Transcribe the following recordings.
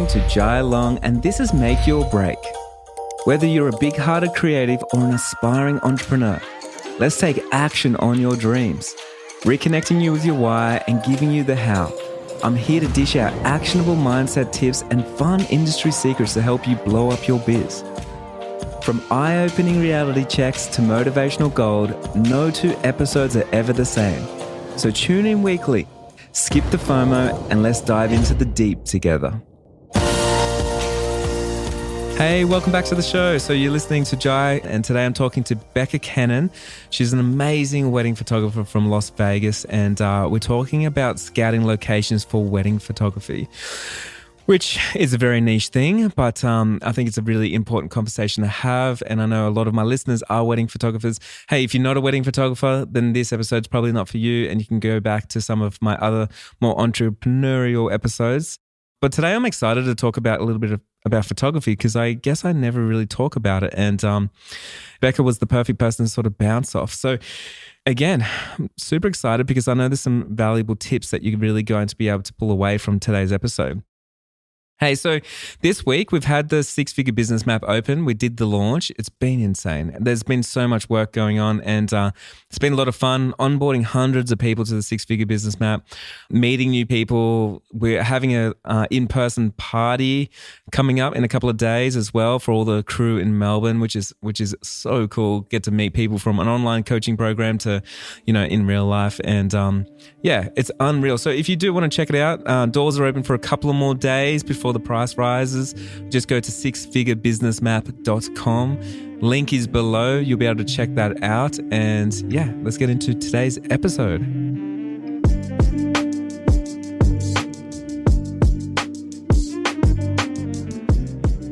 listening to Jai Long, and this is Make Your Break. Whether you're a big-hearted creative or an aspiring entrepreneur, let's take action on your dreams, reconnecting you with your why and giving you the how. I'm here to dish out actionable mindset tips and fun industry secrets to help you blow up your biz. From eye-opening reality checks to motivational gold, no two episodes are ever the same. So tune in weekly, skip the FOMO, and let's dive into the deep together. Hey, welcome back to the show. So you're listening to Jai, and today I'm talking to Becca Cannon. She's an amazing wedding photographer from Los Vages, and we're talking about scouting locations for wedding photography, which is a very niche thing, but I think it's a really important conversation to have. And I know a lot of my listeners are wedding photographers. Hey, if you're not a wedding photographer, then this episode's probably not for you, and you can go back to some of my other more entrepreneurial episodes. But today I'm excited to talk about a little bit about photography, because I guess I never really talk about it. And Becca was the perfect person to sort of bounce off. So again, I'm super excited because I know there's some valuable tips that you're really going to be able to pull away from today's episode. Hey, so this week we've had the six-figure business map open. We did the launch. It's been insane. There's been so much work going on, and it's been a lot of fun onboarding hundreds of people to the six-figure business map, meeting new people. We're having a in-person party coming up in a couple of days as well for all the crew in Melbourne, which is so cool. Get to meet people from an online coaching program to, in real life, and yeah, it's unreal. So if you do want to check it out, doors are open for a couple of more days before the price rises. Just go to sixfigurebusinessmap.com. Link is below. You'll be able to check that out. And yeah, let's get into today's episode.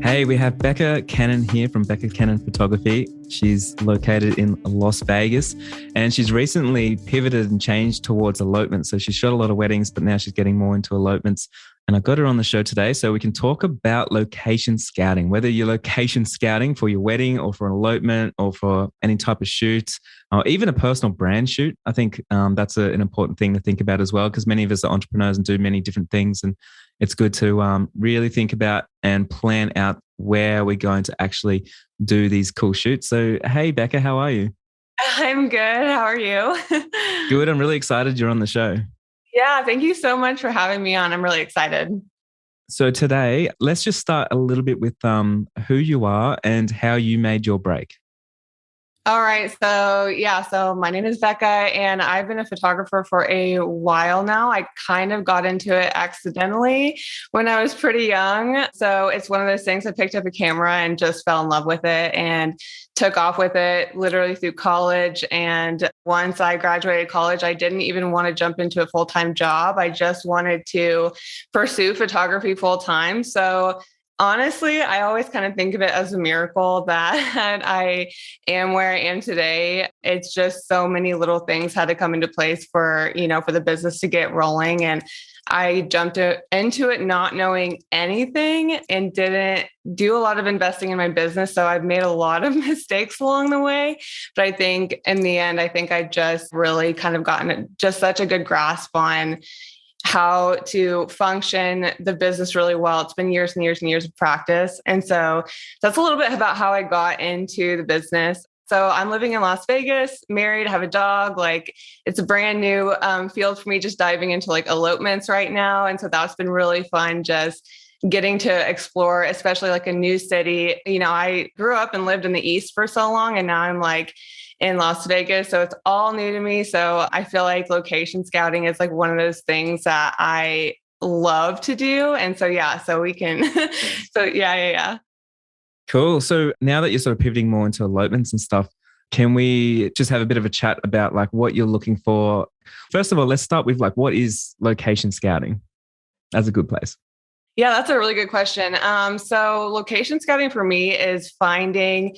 Hey, we have Becca Cannon here from Becca Cannon Photography. She's located in Las Vegas, and she's recently pivoted and changed towards elopement. So she shot a lot of weddings, but now she's getting more into elopements. And I got her on the show today so we can talk about location scouting, whether you're location scouting for your wedding or for an elopement or for any type of shoot or even a personal brand shoot. I think that's an important thing to think about as well, because many of us are entrepreneurs and do many different things. And it's good to really think about and plan out where we're going to actually do these cool shoots. So, hey, Becca, how are you? I'm good. How are you? Good. I'm really excited you're on the show. Yeah, thank you so much for having me on. I'm really excited. So today, let's just start a little bit with who you are and how you made your break. All right. So my name is Becca, and I've been a photographer for a while now. I kind of got into it accidentally when I was pretty young. So it's one of those things, I picked up a camera and just fell in love with it and took off with it literally through college. And once I graduated college, I didn't even want to jump into a full-time job. I just wanted to pursue photography full-time. So honestly, I always kind of think of it as a miracle that I am where I am today. It's just so many little things had to come into place for the business to get rolling. And I jumped into it not knowing anything and didn't do a lot of investing in my business. So I've made a lot of mistakes along the way. But I think in the end, I just really kind of gotten just such a good grasp on how to function the business really well. It's been years and years and years of practice. And so that's a little bit about how I got into the business. So I'm living in Las Vegas, married, have a dog. It's a brand new field for me, just diving into elopements right now. And so that's been really fun, just getting to explore, especially a new city. I grew up and lived in the East for so long, and now I'm in Las Vegas. So it's all new to me. So I feel like location scouting is one of those things that I love to do. And so, so we can, yeah. Cool. So now that you're sort of pivoting more into elopements and stuff, can we just have a bit of a chat about what you're looking for? First of all, let's start with what is location scouting? That's a good place. Yeah, that's a really good question. So location scouting for me is finding.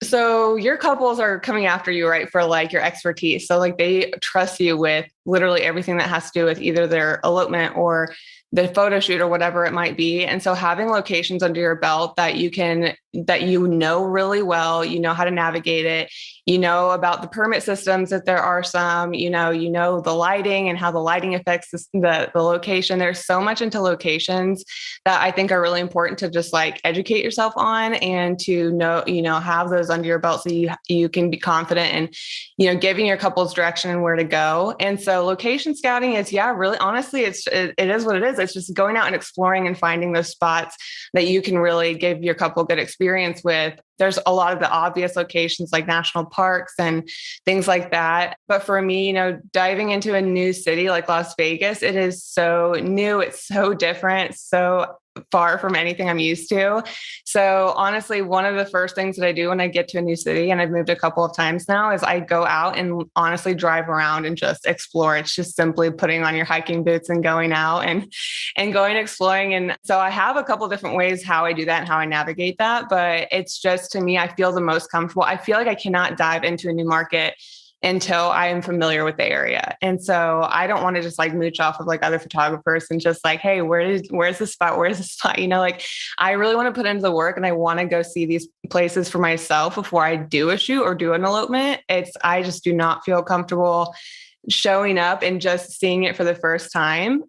So your couples are coming after you, right, for your expertise. So they trust you with literally everything that has to do with either their elopement or the photo shoot or whatever it might be. And so having locations under your belt that you can that you know really well, you know how to navigate it, you know about the permit systems if there are some, you know the lighting and how the lighting affects the location. There's so much into locations that I think are really important to just like educate yourself on, and to know, have those under your belt so you can be confident in, giving your couples direction and where to go. And so location scouting is, really, honestly, it is what it is. It's just going out and exploring and finding those spots that you can really give your couple good experience with. There's a lot of the obvious locations like national parks and things like that. But for me, diving into a new city like Las Vegas, it is so new. It's so different, so far from anything I'm used to. So honestly, one of the first things that I do when I get to a new city, and I've moved a couple of times now, is I go out and honestly drive around and just explore. It's just simply putting on your hiking boots and going out and going exploring. And so I have a couple different ways how I do that and how I navigate that. But it's just, to me, I feel the most comfortable. I feel like I cannot dive into a new market until I am familiar with the area. And so I don't want to just like mooch off of like other photographers and just like, hey, where's this spot? Where's this spot? Like I really want to put into the work, and I want to go see these places for myself before I do a shoot or do an elopement. I just do not feel comfortable showing up and just seeing it for the first time,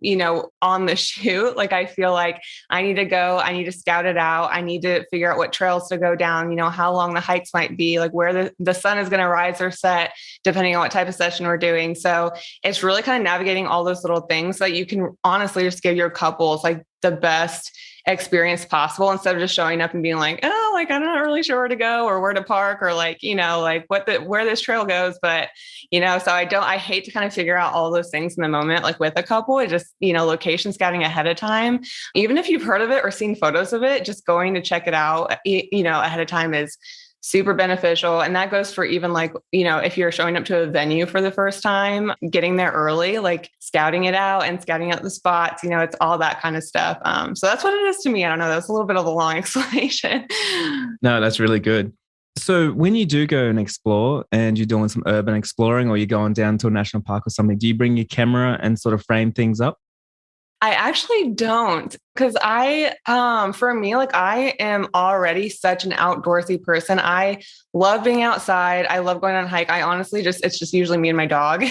on the shoot. Like, I feel like I need to scout it out. I need to figure out what trails to go down, how long the hikes might be, like where the sun is going to rise or set, depending on what type of session we're doing. So it's really kind of navigating all those little things so that you can honestly just give your couples like the best experience possible, instead of just showing up and being like, oh, like, I'm not really sure where to go or where to park, or like, like where this trail goes. But, so I hate to kind of figure out all those things in the moment, like with a couple. It just, location scouting ahead of time, even if you've heard of it or seen photos of it, just going to check it out, ahead of time is super beneficial. And that goes for even like, if you're showing up to a venue for the first time, getting there early, like scouting it out and scouting out the spots, it's all that kind of stuff. So that's what it is to me. I don't know. That's a little bit of a long explanation. No, that's really good. So when you do go and explore and you're doing some urban exploring, or you're going down to a national park or something, do you bring your camera and sort of frame things up? I actually don't, because for me, like I am already such an outdoorsy person. I love being outside. I love going on a hike. I honestly it's just usually me and my dog.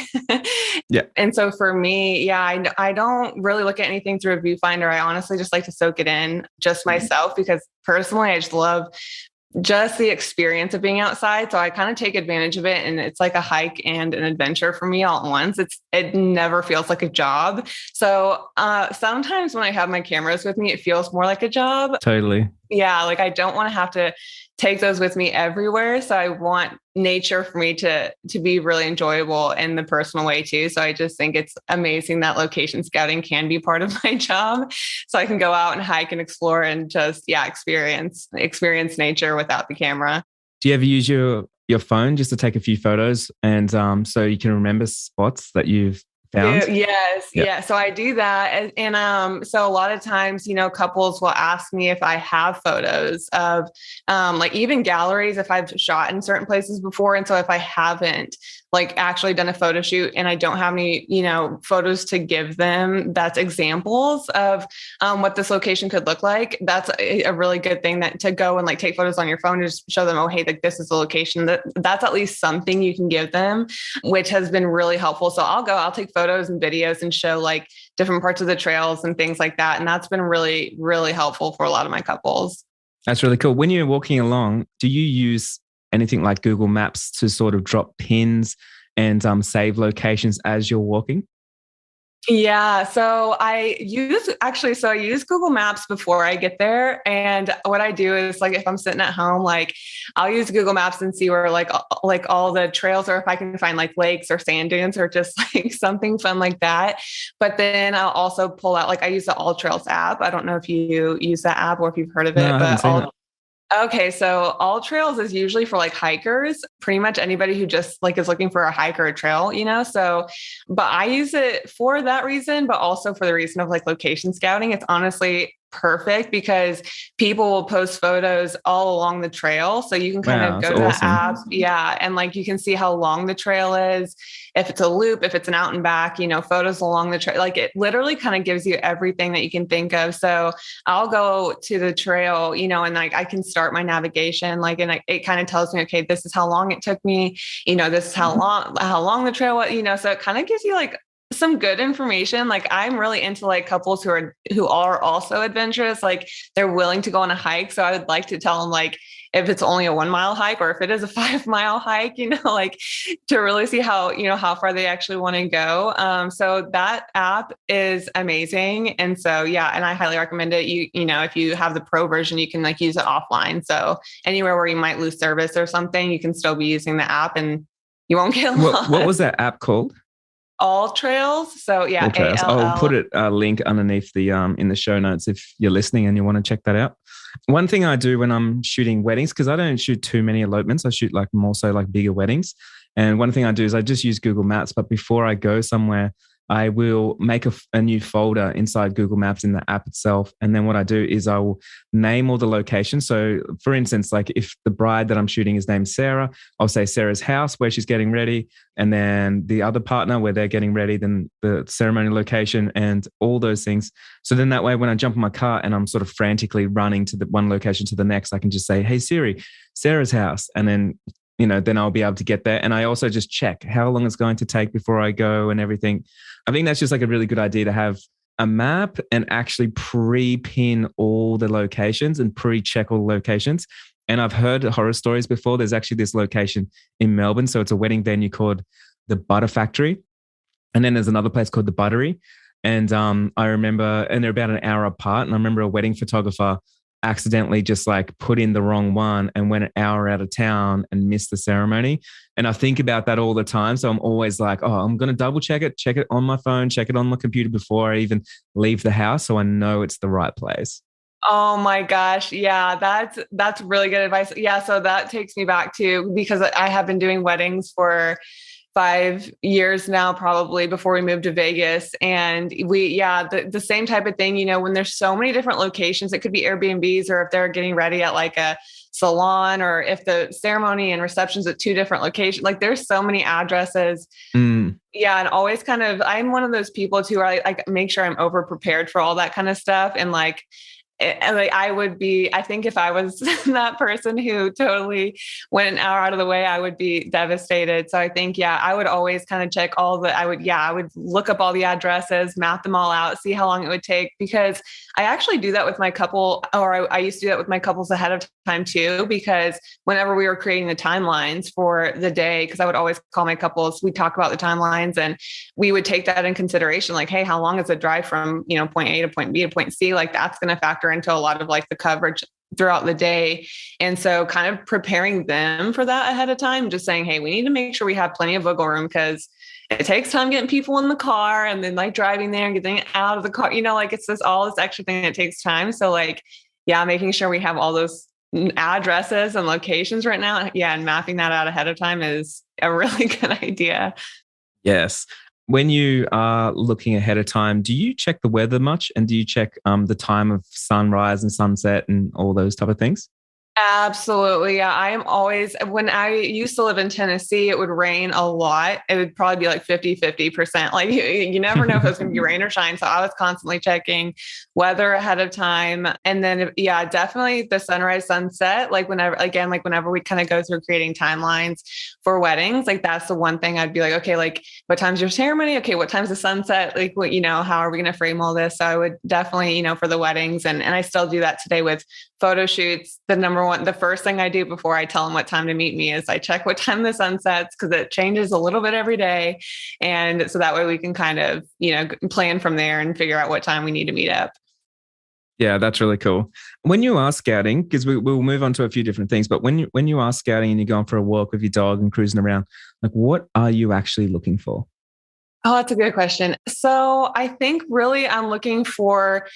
Yeah. And so for me, I don't really look at anything through a viewfinder. I honestly just like to soak it in just myself, because personally, I just love just the experience of being outside. So I kind of take advantage of it. And it's like a hike and an adventure for me all at once. It never feels like a job. So sometimes when I have my cameras with me, it feels more like a job. Totally. Yeah. Like I don't want to have to take those with me everywhere. So I want nature for me to be really enjoyable in the personal way too. So I just think it's amazing that location scouting can be part of my job. So I can go out and hike and explore and just, experience nature without the camera. Do you ever use your phone just to take a few photos and so you can remember spots that you've found? Yes. Yeah. So I do that. And so a lot of times, couples will ask me if I have photos of like even galleries, if I've shot in certain places before. And so if I haven't like actually done a photo shoot and I don't have any, photos to give them, that's examples of what this location could look like. That's a really good thing, that to go and like take photos on your phone and just show them, oh, hey, like this is the location. That's at least something you can give them, which has been really helpful. So I'll take photos and videos and show like different parts of the trails and things like that. And that's been really, really helpful for a lot of my couples. That's really cool. When you're walking along, do you use anything like Google Maps to sort of drop pins and save locations as you're walking? Yeah. So I use Google Maps before I get there. And what I do is like, if I'm sitting at home, like I'll use Google Maps and see where like all the trails, or if I can find like lakes or sand dunes or just like something fun like that. But then I'll also pull out, like I use the All Trails app. I don't know if you use that app or if you've heard of it, No, but okay. So All Trails is usually for like hikers, pretty much anybody who just like is looking for a hike or a trail, so, but I use it for that reason, but also for the reason of like location scouting. It's honestly perfect because people will post photos all along the trail. So you can kind Wow, of that's go to the awesome. app. Yeah. And like you can see how long the trail is, if it's a loop, if it's an out and back, photos along the trail. Like it literally kind of gives you everything that you can think of. So I'll go to the trail, and like I can start my navigation, like, and it kind of tells me, okay, this is how long it took me, this is how long the trail was, so it kind of gives you like some good information. Like I'm really into like couples who are also adventurous, like they're willing to go on a hike. So I would like to tell them like if it's only a 1 mile hike or if it is a 5 mile hike, like to really see how far they actually want to go. So that app is amazing. And so, yeah, and I highly recommend it. If you have the pro version, you can like use it offline. So anywhere where you might lose service or something, you can still be using the app and you won't get What was lost. that app called? All Trails. So yeah, All Trails. I'll put a link underneath the in the show notes if you're listening and you want to check that out. One thing I do when I'm shooting weddings, because I don't shoot too many elopements, I shoot like more so like bigger weddings. And one thing I do is I just use Google Maps. But before I go somewhere, I will make a new folder inside Google Maps in the app itself. And then what I do is I will name all the locations. So for instance, like if the bride that I'm shooting is named Sarah, I'll say Sarah's house where she's getting ready. And then the other partner where they're getting ready, then the ceremony location and all those things. So then that way, when I jump in my car and I'm sort of frantically running to the one location to the next, I can just say, hey, Siri, Sarah's house. And then then I'll be able to get there. And I also just check how long it's going to take before I go and everything. I think that's just like a really good idea to have a map and actually pre-pin all the locations and pre-check all the locations. And I've heard horror stories before. There's actually this location in Melbourne. So it's a wedding venue called the Butter Factory. And then there's another place called the Buttery. And I remember, and they're about an hour apart. And I remember a wedding photographer accidentally just like put in the wrong one and went an hour out of town and missed the ceremony. And I think about that all the time. So I'm always like, oh, I'm going to double check it on my phone, check it on my computer before I even leave the house. So I know it's the right place. Oh my gosh. Yeah, that's really good advice. Yeah, so that takes me back to because I have been doing weddings for 5 years now, probably before we moved to Vegas. And the same type of thing, when there's so many different locations, it could be Airbnbs or if they're getting ready at like a salon or if the ceremony and reception's at two different locations, like there's so many addresses. Mm. Yeah. And always I'm one of those people too, where I like make sure I'm over prepared for all that kind of stuff. And like, I think if I was that person who totally went an hour out of the way, I would be devastated. So I think, I would always kind of check I would look up all the addresses, map them all out, see how long it would take, because I actually do that with my couple, or I used to do that with my couples ahead of time too, because whenever we were creating the timelines for the day, because I would always call my couples, we talk about the timelines and we would take that in consideration. Like, hey, how long is the drive from, point A to point B to point C? Like that's going to factor into a lot of like the coverage throughout the day. And so kind of preparing them for that ahead of time, just saying, hey, we need to make sure we have plenty of wiggle room because it takes time getting people in the car and then like driving there and getting out of the car, like it's just all this extra thing that takes time. So like, making sure we have all those addresses and locations right now. Yeah. And mapping that out ahead of time is a really good idea. Yes. When you are looking ahead of time, do you check the weather much? And do you check the time of sunrise and sunset and all those type of things? Absolutely. Yeah. I am always, when I used to live in Tennessee, it would rain a lot. It would probably be like 50%. Like you never know if it's going to be rain or shine. So I was constantly checking weather ahead of time. And then, definitely the sunrise, sunset, like whenever we kind of go through creating timelines for weddings, like that's the one thing I'd be like, okay, like what time's your ceremony? Okay. What time's the sunset? Like what, how are we going to frame all this? So I would definitely, for the weddings and I still do that today with photo shoots. The first thing I do before I tell them what time to meet me is I check what time the sun sets because it changes a little bit every day. And so that way we can kind of, plan from there and figure out what time we need to meet up. Yeah, that's really cool. When you are scouting, because we'll move on to a few different things, but when you are scouting and you're going for a walk with your dog and cruising around, like what are you actually looking for? Oh, that's a good question. So I think really I'm looking for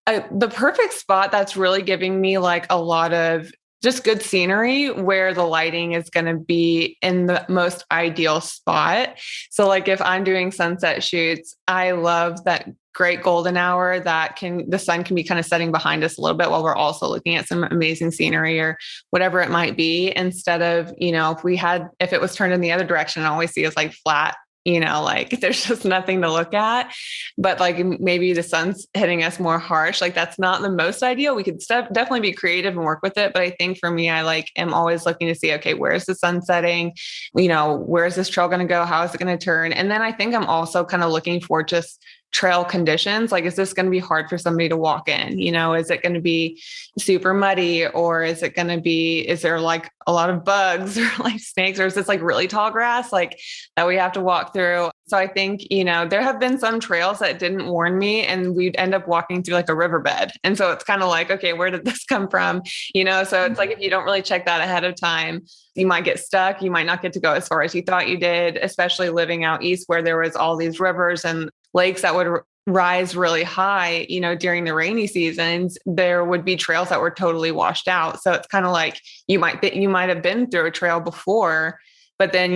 the perfect spot that's really giving me like a lot of just good scenery where the lighting is going to be in the most ideal spot. So like if I'm doing sunset shoots, I love that great golden hour that the sun can be kind of setting behind us a little bit while we're also looking at some amazing scenery or whatever it might be, instead of, if it was turned in the other direction, I always see it's like flat, like there's just nothing to look at. But like maybe the sun's hitting us more harsh. Like that's not the most ideal. We could definitely be creative and work with it. But I think for me, I am always looking to see, okay, where's the sun setting? Where's this trail going to go? How is it going to turn? And then I think I'm also kind of looking for just trail conditions. Like, is this going to be hard for somebody to walk in? Is it going to be super muddy, or is there like a lot of bugs or like snakes, or is this like really tall grass like that we have to walk through? So I think, there have been some trails that didn't warn me and we'd end up walking through like a riverbed. And so it's kind of like, okay, where did this come from? So it's like, if you don't really check that ahead of time, you might get stuck. You might not get to go as far as you thought you did, especially living out east where there was all these rivers and lakes that would rise really high, during the rainy seasons. There would be trails that were totally washed out. So it's kind of like you might have been through a trail before, but then,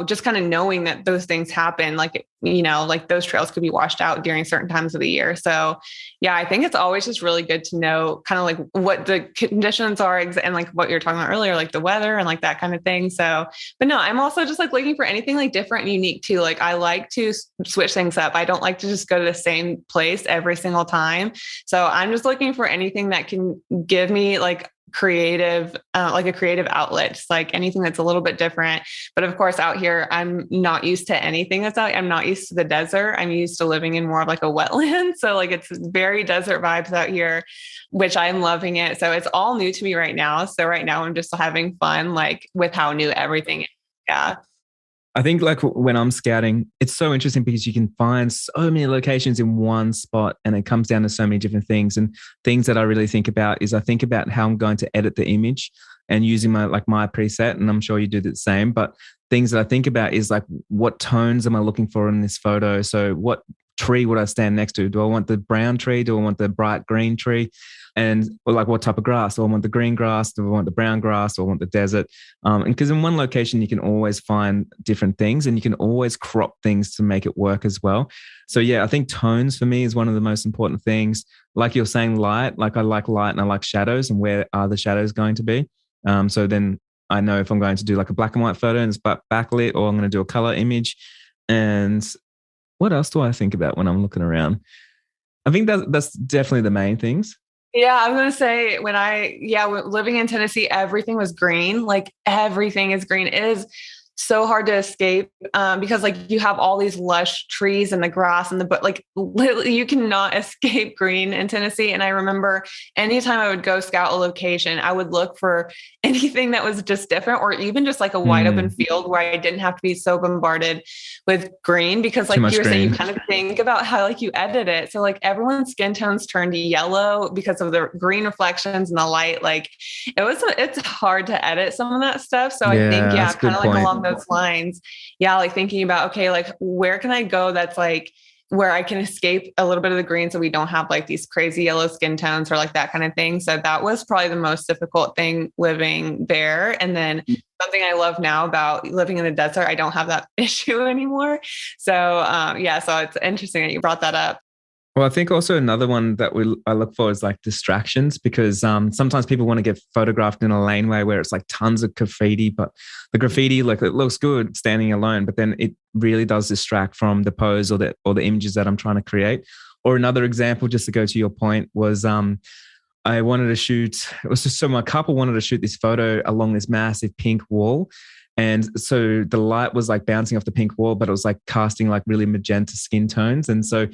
just kind of knowing that those things happen, like, like those trails could be washed out during certain times of the year. So yeah, I think it's always just really good to know kind of like what the conditions are and like what you're talking about earlier, like the weather and like that kind of thing. So, but no, I'm also just like looking for anything like different and unique too. Like I like to switch things up. I don't like to just go to the same place every single time. So I'm just looking for anything that can give me like a creative outlet, just like anything that's a little bit different. But of course out here, I'm not used to anything I'm not used to the desert. I'm used to living in more of like a wetland. So like it's very desert vibes out here, which I'm loving it. So it's all new to me right now. So right now I'm just having fun, like with how new everything is. Yeah. I think like when I'm scouting, it's so interesting because you can find so many locations in one spot and it comes down to so many different things. And things that I really think about is I think about how I'm going to edit the image and using my preset. And I'm sure you do the same, but things that I think about is like, what tones am I looking for in this photo? So what tree would I stand next to? Do I want the brown tree? Do I want the bright green tree? Or like what type of grass? Do I want the green grass? Do I want the brown grass? Do I want the desert? And because in one location, you can always find different things and you can always crop things to make it work as well. So yeah, I think tones for me is one of the most important things. Like you're saying, light, like I like light and I like shadows, and where are the shadows going to be? So then I know if I'm going to do like a black and white photo and it's backlit, or I'm going to do a color image. And what else do I think about when I'm looking around? I think that's definitely the main things. Yeah, I'm going to say living in Tennessee, everything was green. Like everything is green. It is so hard to escape because like you have all these lush trees and the grass and but like literally you cannot escape green in Tennessee. And I remember anytime I would go scout a location, I would look for anything that was just different, or even just like a wide open field where I didn't have to be so bombarded with green, because like you were saying, you kind of think about how like you edit it. So like everyone's skin tones turned yellow because of the green reflections and the light. Like it's hard to edit some of that stuff. So I think, kind of like along those lines. Yeah. Like thinking about, okay, like where can I go that's like where I can escape a little bit of the green so we don't have like these crazy yellow skin tones or like that kind of thing. So that was probably the most difficult thing living there. And then something I love now about living in the desert, I don't have that issue anymore. So so it's interesting that you brought that up. Well, I think also another one that I look for is like distractions, because sometimes people want to get photographed in a laneway where it's like tons of graffiti, but the graffiti, like it looks good standing alone, but then it really does distract from the pose or the images that I'm trying to create. Or another example, just to go to your point, was I wanted to shoot, my couple wanted to shoot this photo along this massive pink wall. And so the light was like bouncing off the pink wall, but it was like casting like really magenta skin tones. And so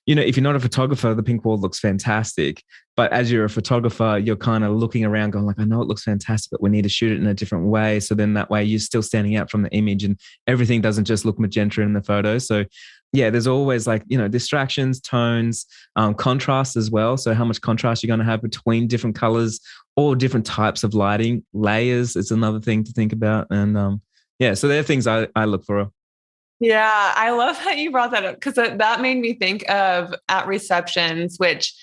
if you're not a photographer, the pink wall looks fantastic. But as you're a photographer, you're kind of looking around going like, I know it looks fantastic, but we need to shoot it in a different way. So then that way you're still standing out from the image and everything doesn't just look magenta in the photo. So yeah, there's always like, distractions, tones, contrast as well. So how much contrast you're going to have between different colors or different types of lighting. Layers is another thing to think about. And so there are things I look for. Yeah, I love that you brought that up, because that made me think of at receptions, which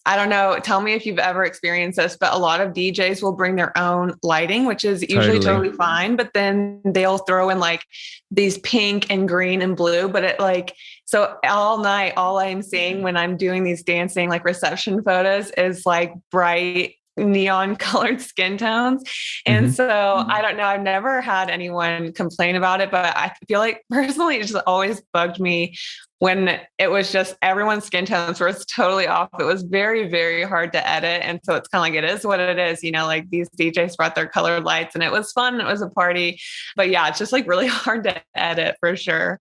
I don't know. Tell me if you've ever experienced this, but a lot of DJs will bring their own lighting, which is usually Totally. totally fine. But then they'll throw in like these pink and green and blue. But it like, so all night, all I'm seeing when I'm doing these dancing like reception photos is like bright neon colored skin tones. And Hmm. so I don't know. I've never had anyone complain about it, but I feel like personally, it just always bugged me when it was just everyone's skin tones were totally off. It was very, very hard to edit. And so it's kind of like, it is what it is, like these DJs brought their colored lights and it was fun. It was a party, but yeah, it's just like really hard to edit for sure.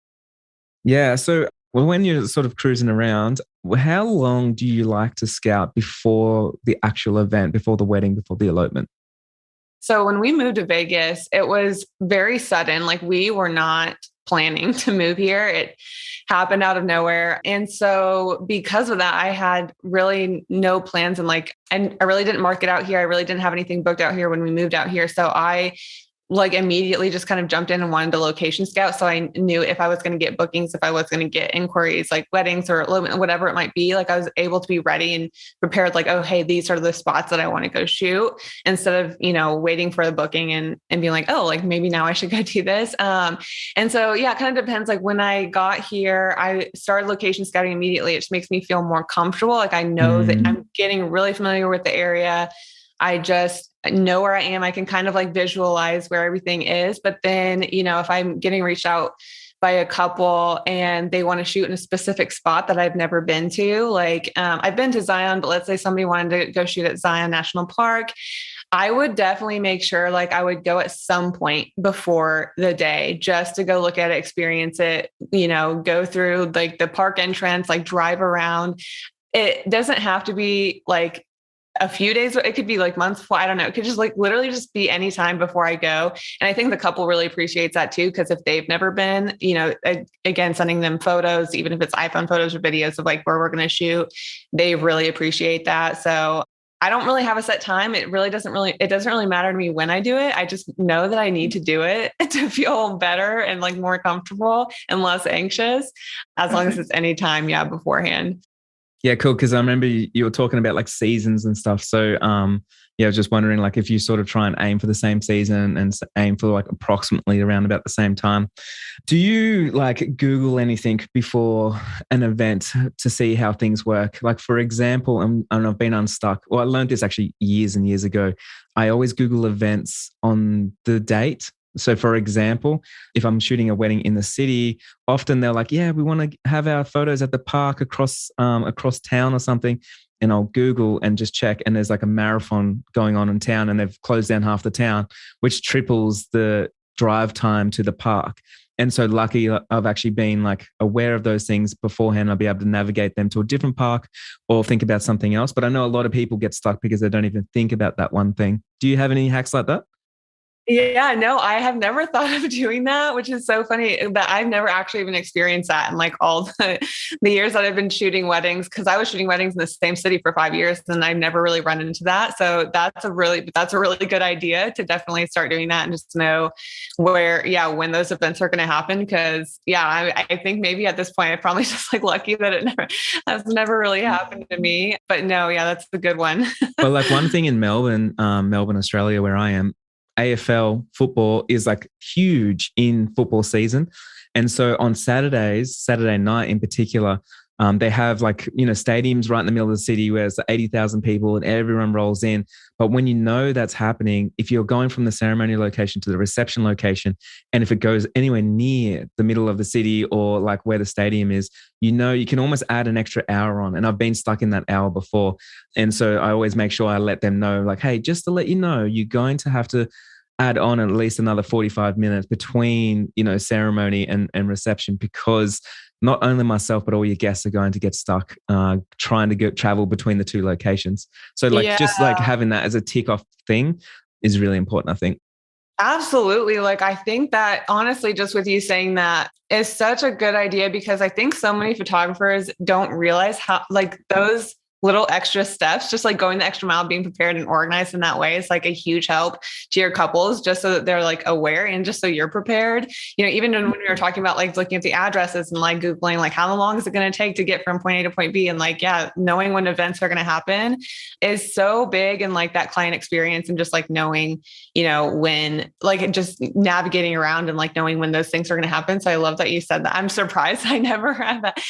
Yeah. So, well, when you're sort of cruising around, how long do you like to scout before the actual event, before the wedding, before the elopement? So when we moved to Vegas, it was very sudden. Like we were not planning to move here. It happened out of nowhere. And so because of that, I had really no plans and I really didn't mark it out here. I really didn't have anything booked out here when we moved out here. So I like immediately just kind of jumped in and wanted to location scout. So I knew if I was going to get bookings, if I was going to get inquiries, like weddings or whatever it might be, like I was able to be ready and prepared, like, oh, hey, these are the spots that I want to go shoot instead of, waiting for the booking and being like, oh, like maybe now I should go do this. And so, yeah, it kind of depends. Like when I got here, I started location scouting immediately. It just makes me feel more comfortable. Like I know that I'm getting really familiar with the area. I just know where I am. I can kind of like visualize where everything is. But then, if I'm getting reached out by a couple and they want to shoot in a specific spot that I've never been to, like I've been to Zion, but let's say somebody wanted to go shoot at Zion National Park. I would definitely make sure like I would go at some point before the day just to go look at it, experience it, go through like the park entrance, like drive around. It doesn't have to be like a few days. It could be like months before. I don't know. It could just like literally just be any time before I go. And I think the couple really appreciates that too. Cause if they've never been, again, sending them photos, even if it's iPhone photos or videos of like where we're going to shoot, they really appreciate that. So I don't really have a set time. It doesn't really matter to me when I do it. I just know that I need to do it to feel better and like more comfortable and less anxious as long as it's any time. Yeah. Beforehand. Yeah, cool. Because I remember you were talking about like seasons and stuff. So, yeah, I was just wondering, like, if you sort of try and aim for the same season and aim for like approximately around about the same time, do you like Google anything before an event to see how things work? Like, for example, and I've been unstuck. Well, I learned this actually years and years ago. I always Google events on the date. So, for example, if I'm shooting a wedding in the city, often they're like, "Yeah, we want to have our photos at the park across town or something." And I'll Google and just check, and there's like a marathon going on in town, and they've closed down half the town, which triples the drive time to the park. And so lucky I've actually been like aware of those things beforehand. I'll be able to navigate them to a different park or think about something else. But I know a lot of people get stuck because they don't even think about that one thing. Do you have any hacks like that? Yeah, no, I have never thought of doing that, which is so funny that I've never actually even experienced that in like all the years that I've been shooting weddings, because I was shooting weddings in the same city for 5 years and I've never really run into that. So that's a really good idea to definitely start doing that and just know when those events are going to happen. Cause I think maybe at this point, I'm probably just like lucky that it has never really happened to me, but no, yeah, that's a good one. Well, like one thing in Melbourne, Australia, where I am, AFL football is like huge in football season. And so on Saturdays, Saturday night in particular, they have like, stadiums right in the middle of the city where it's 80,000 people and everyone rolls in. But when you know that's happening, if you're going from the ceremony location to the reception location, and if it goes anywhere near the middle of the city or like where the stadium is, you can almost add an extra hour on. And I've been stuck in that hour before. And so I always make sure I let them know, like, hey, just to let you know, you're going to have to add on at least another 45 minutes between, ceremony and reception, because not only myself, but all your guests are going to get stuck trying to travel between the two locations. So just like having that as a tick off thing is really important, I think. Absolutely. Like, I think that honestly, just with you saying that is such a good idea, because I think so many photographers don't realize how like those little extra steps, just like going the extra mile, being prepared and organized in that way is like a huge help to your couples, just so that they're like aware and just so you're prepared. Even when we were talking about like looking at the addresses and like Googling, like how long is it going to take to get from point A to point B? And like, yeah, knowing when events are going to happen is so big. And like that client experience and just like knowing, when like just navigating around and like knowing when those things are going to happen. So I love that you said that. I'm surprised I never had that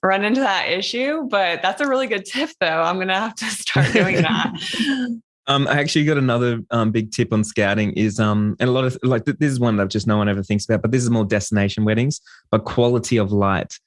run into that issue, but that's a really good tip though. I'm going to have to start doing that. I actually got another big tip on scouting is, and a lot of like, this is one that just no one ever thinks about, but this is more destination weddings, but quality of light.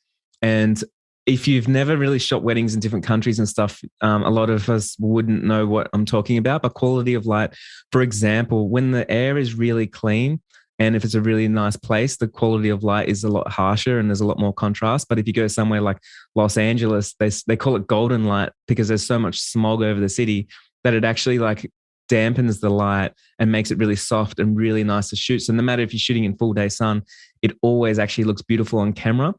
And if you've never really shot weddings in different countries and stuff, a lot of us wouldn't know what I'm talking about, but quality of light, for example, when the air is really clean, and if it's a really nice place, the quality of light is a lot harsher and there's a lot more contrast. But if you go somewhere like Los Angeles, they call it golden light because there's so much smog over the city that it actually like dampens the light and makes it really soft and really nice to shoot. So no matter if you're shooting in full day sun, it always actually looks beautiful on camera.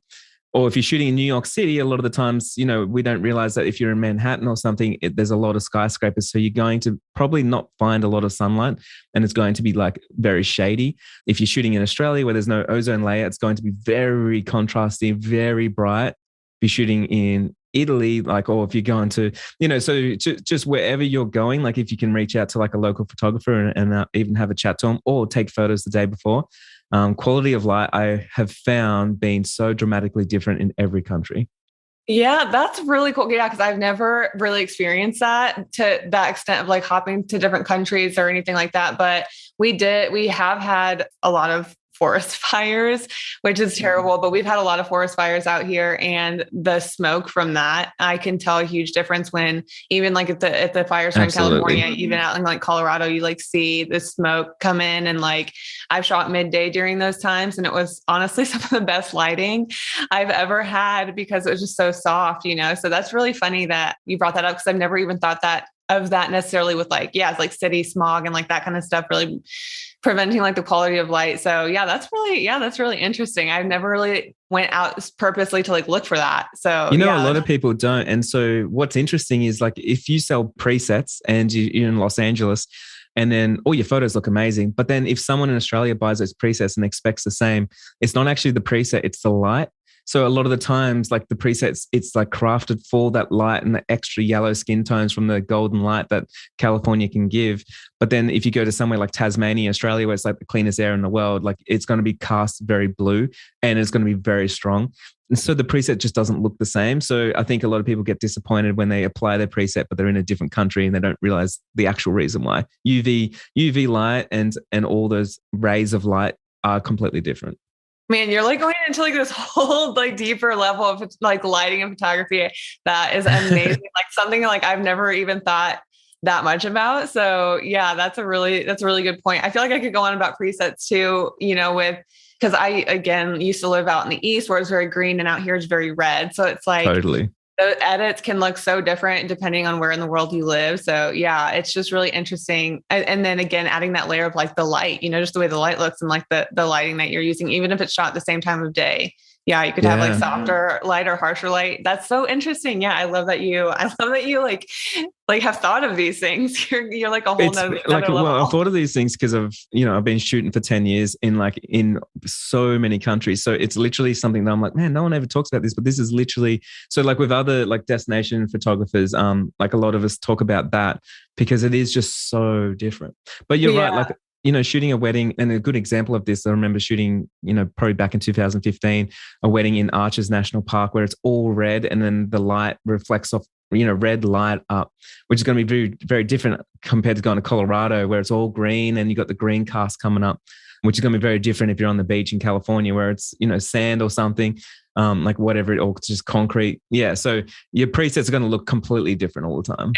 Or if you're shooting in New York City, a lot of the times, we don't realize that if you're in Manhattan or something, there's a lot of skyscrapers. So you're going to probably not find a lot of sunlight and it's going to be like very shady. If you're shooting in Australia where there's no ozone layer, it's going to be very contrasty, very bright. If you're shooting in Italy, or if you're going to, so just wherever you're going, like if you can reach out to like a local photographer and even have a chat to them or take photos the day before. Quality of light, I have found being so dramatically different in every country. Yeah, that's really cool. Yeah, because I've never really experienced that to that extent of like hopping to different countries or anything like that. But we have had a lot of forest fires, which is terrible, but we've had a lot of forest fires out here, and the smoke from that, I can tell a huge difference when even like if the fires are in California, even out in like Colorado, you like see the smoke come in, and like I've shot midday during those times, and it was honestly some of the best lighting I've ever had because it was just so soft, So that's really funny that you brought that up because I've never even thought of that necessarily with like, it's like city smog and like that kind of stuff really preventing like the quality of light. So that's really interesting. I've never really went out purposely to like look for that. So, a lot of people don't. And so what's interesting is like, if you sell presets and you're in Los Angeles and then all your photos look amazing, but then if someone in Australia buys those presets and expects the same, it's not actually the preset, it's the light. So a lot of the times, like the presets, it's like crafted for that light and the extra yellow skin tones from the golden light that California can give. But then if you go to somewhere like Tasmania, Australia, where it's like the cleanest air in the world, like it's going to be cast very blue and it's going to be very strong. And so the preset just doesn't look the same. So I think a lot of people get disappointed when they apply their preset, but they're in a different country and they don't realize the actual reason why. UV light and all those rays of light are completely different. Man, you're like going into like this whole like deeper level of like lighting and photography. That is amazing. Like something like I've never even thought that much about. So that's a really good point. I feel like I could go on about presets too, because I, again, used to live out in the East where it's very green and out here it's very red. So it's like totally. The edits can look so different depending on where in the world you live. So it's just really interesting. And then again, adding that layer of like the light, just the way the light looks and like the lighting that you're using, even if it's shot at the same time of day. You could have like softer light or harsher light. That's so interesting. I love that you like have thought of these things. You're like a whole nother level. Well, I've thought of these things because I've been shooting for 10 years in so many countries. So it's literally something that I'm like, man, no one ever talks about this, but this is literally, so like with other like destination photographers, like a lot of us talk about that because it is just so different. But you're right. Like, shooting a wedding, and a good example of this, I remember shooting, probably back in 2015, a wedding in Arches National Park where it's all red and then the light reflects off, red light up, which is going to be very, very different compared to going to Colorado where it's all green and you got the green cast coming up, which is going to be very different if you're on the beach in California where it's, sand or something, like whatever, or just concrete. Yeah. So your presets are going to look completely different all the time.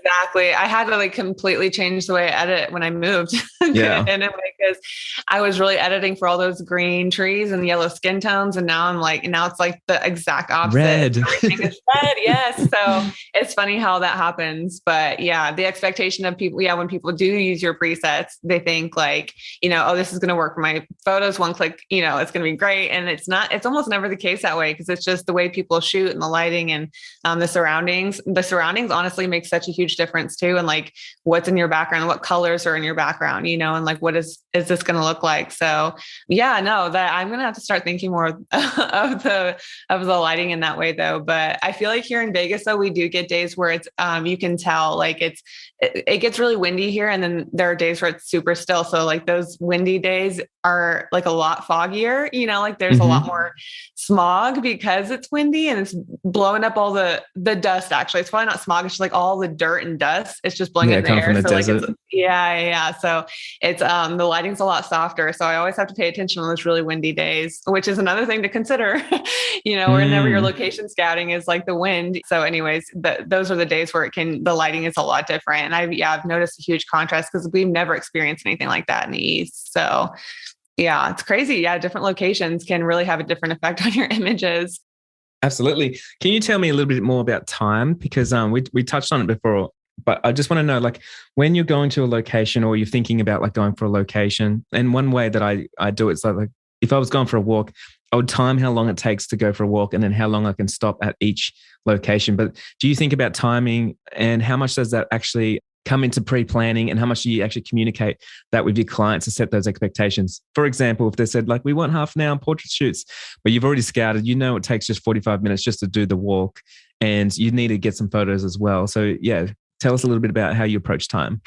Exactly. I had to like completely change the way I edit when I moved. Yeah. And like because I was really editing for all those green trees and yellow skin tones. And now now it's like the exact opposite. Red. Everything is red. Yes. So it's funny how that happens. But yeah, the expectation of people, when people do use your presets, they think like, oh, this is going to work for my photos. One click, it's going to be great. And it's almost never the case that way, because it's just the way people shoot and the lighting and the surroundings. The surroundings honestly make such a huge difference too. And like what's in your background, what colors are in your background, and like what is this going to look like? So yeah, no, that I'm going to have to start thinking more of the lighting in that way though. But I feel like here in Vegas though, we do get days where it's you can tell like it gets really windy here, and then there are days where it's super still. So like those windy days are like a lot foggier, like there's a lot more smog because it's windy and it's blowing up all the dust. Actually, it's probably not smog. It's just like all the dirt and dust. It's just blowing in the air. From the so desert. like yeah. So it's the lighting's a lot softer. So I always have to pay attention on those really windy days, which is another thing to consider. Whenever you're location scouting is like the wind. So anyways, those are the days where the lighting is a lot different. And I've noticed a huge contrast because we've never experienced anything like that in the East. So yeah, it's crazy. Yeah, different locations can really have a different effect on your images. Absolutely. Can you tell me a little bit more about time? Because we touched on it before, but I just want to know, like, when you're going to a location or you're thinking about like going for a location, and one way that I do it's like if I was going for a walk, I would time how long it takes to go for a walk and then how long I can stop at each location. But do you think about timing, and how much does that actually come into pre-planning, and how much do you actually communicate that with your clients to set those expectations? For example, if they said like, we want half an hour on portrait shoots, but you've already scouted, it takes just 45 minutes just to do the walk, and you need to get some photos as well. So yeah, tell us a little bit about how you approach time.